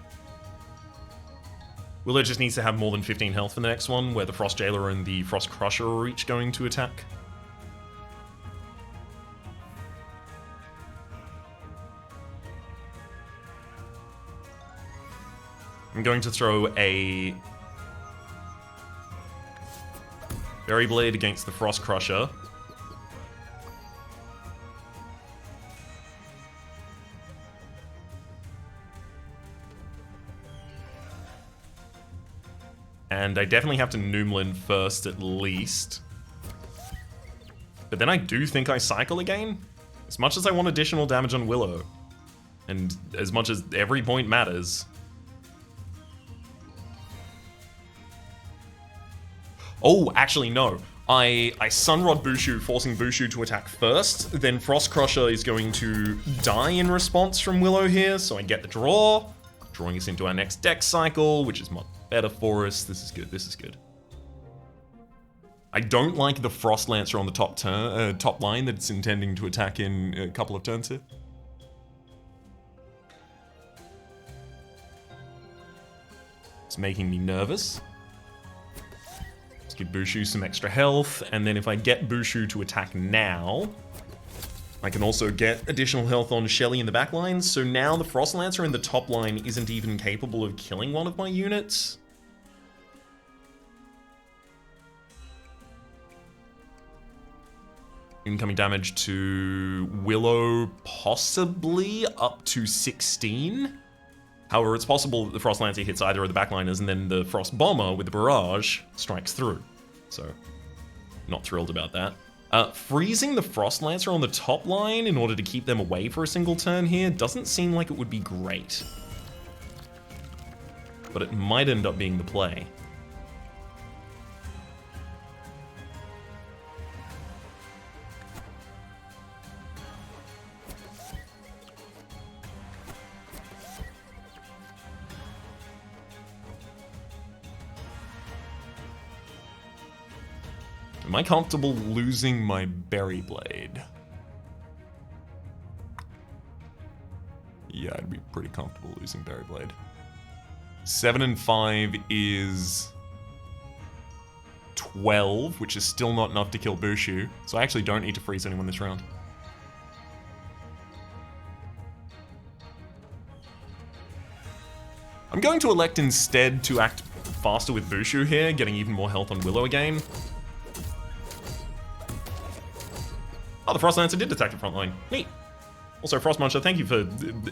Willow just needs to have more than 15 health for the next one, where the Frost Jailer and the Frost Crusher are each going to attack. I'm going to throw a Berry Blade against the Frost Crusher. And I definitely have to Noomlin first at least. But then I do think I cycle again. As much as I want additional damage on Willow. And as much as every point matters. Oh, actually no. I Sunrod Bushu, forcing Bushu to attack first. Then Frost Crusher is going to die in response from Willow here, so I get the draw. Drawing us into our next deck cycle, which is much better for us. This is good, this is good. I don't like the Frost Lancer on the top line that it's intending to attack in a couple of turns here. It's making me nervous. Let's give Bushu some extra health, and then if I get Bushu to attack now, I can also get additional health on Shelly in the back line, so now the Frost Lancer in the top line isn't even capable of killing one of my units. incoming damage to Willow, possibly up to 16. However, it's possible that the Frost Lancer hits either of the backliners and then the Frost Bomber with the barrage strikes through. So, not thrilled about that. Freezing the Frost Lancer on the top line in order to keep them away for a single turn here doesn't seem like it would be great. But it might end up being the play. Am I comfortable losing my Berry Blade? Yeah, I'd be pretty comfortable losing Berry Blade. 7 and 5 is 12, which is still not enough to kill Bushu, so I actually don't need to freeze anyone this round. I'm going to elect instead to act faster with Bushu here, getting even more health on Willow again. Oh, the Frost Lancer did attack the front line. Neat. Also, Frost Muncher, thank you for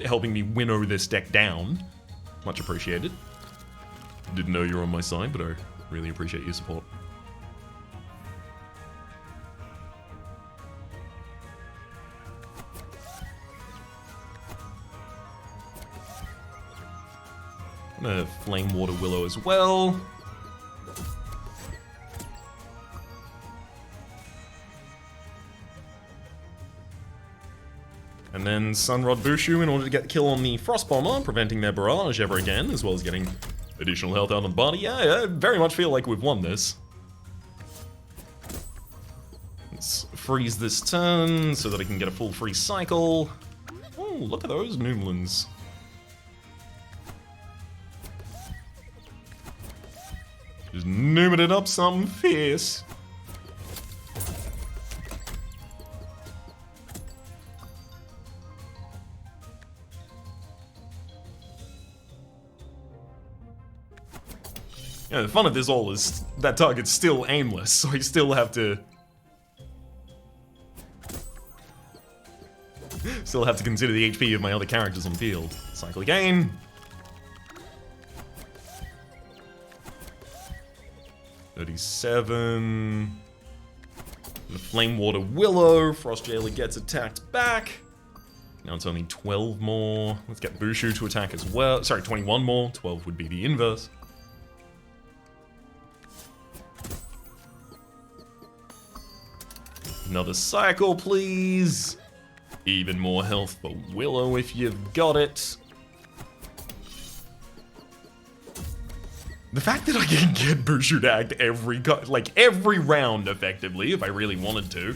helping me winnow this deck down. Much appreciated. Didn't know you were on my side, but I really appreciate your support. I'm gonna Flame Water Willow as well. And then Sunrod Bushu in order to get the kill on the Frost Bomber, preventing their barrage ever again, as well as getting additional health out on the body. Yeah, I very much feel like we've won this. Let's freeze this turn so that I can get a full free cycle. Oh, look at those Noomlins. Just nooming it up something fierce. Yeah, the fun of this all is that target's still aimless, so I still have to consider the HP of my other characters on field. Cycle again. $37. The Flame Water Willow. Frost Jailer gets attacked back. Now it's only 12 more. Let's get Bushu to attack as well. Sorry, 21 more. 12 would be the inverse. Another cycle, please. Even more health for Willow if you've got it. The fact that I can get Bushu to act every round effectively, if I really wanted to.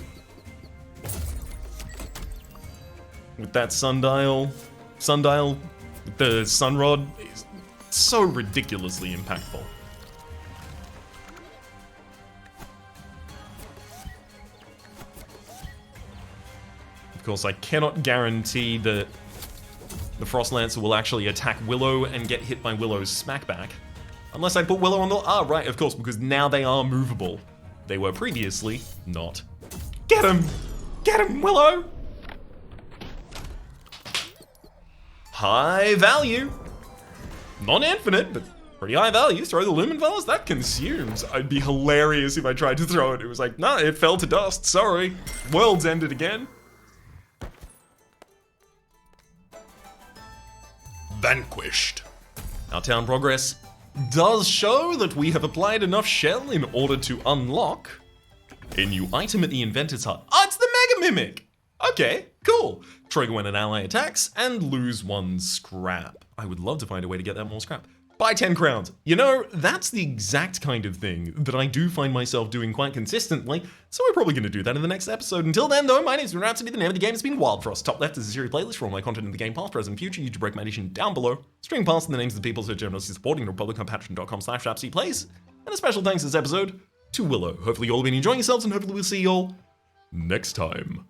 With that sundial, the Sunrod is so ridiculously impactful. Of course, I cannot guarantee that the Frost Lancer will actually attack Willow and get hit by Willow's smackback. Unless I put Willow on the... Ah, right, of course, because now they are movable. They were previously not. Get him! Get him, Willow! High value. Not infinite, but pretty high value. Throw the Lumen Vase, that consumes. I'd be hilarious if I tried to throw it. It was like, nah, it fell to dust, sorry. World's ended again. Vanquished. Our town progress does show that we have applied enough shell in order to unlock a new item at the Inventor's Hut. Oh, it's the Mega Mimic! Okay, cool. Trigger when an ally attacks and lose 1 scrap. I would love to find a way to get that more scrap. Buy 10 crowns. You know, that's the exact kind of thing that I do find myself doing quite consistently, so we're probably going to do that in the next episode. Until then, though, my name's been Rhapsody, the name of the game has been Wildfrost. Top left is a series playlist for all my content in the game, past, present, future, YouTube recommendation down below. Stream past and the names of the people so generously supporting the Republic on patreon.com/RhapsodyPlays. And a special thanks this episode to Willow. Hopefully you all have been enjoying yourselves, and hopefully we'll see you all next time.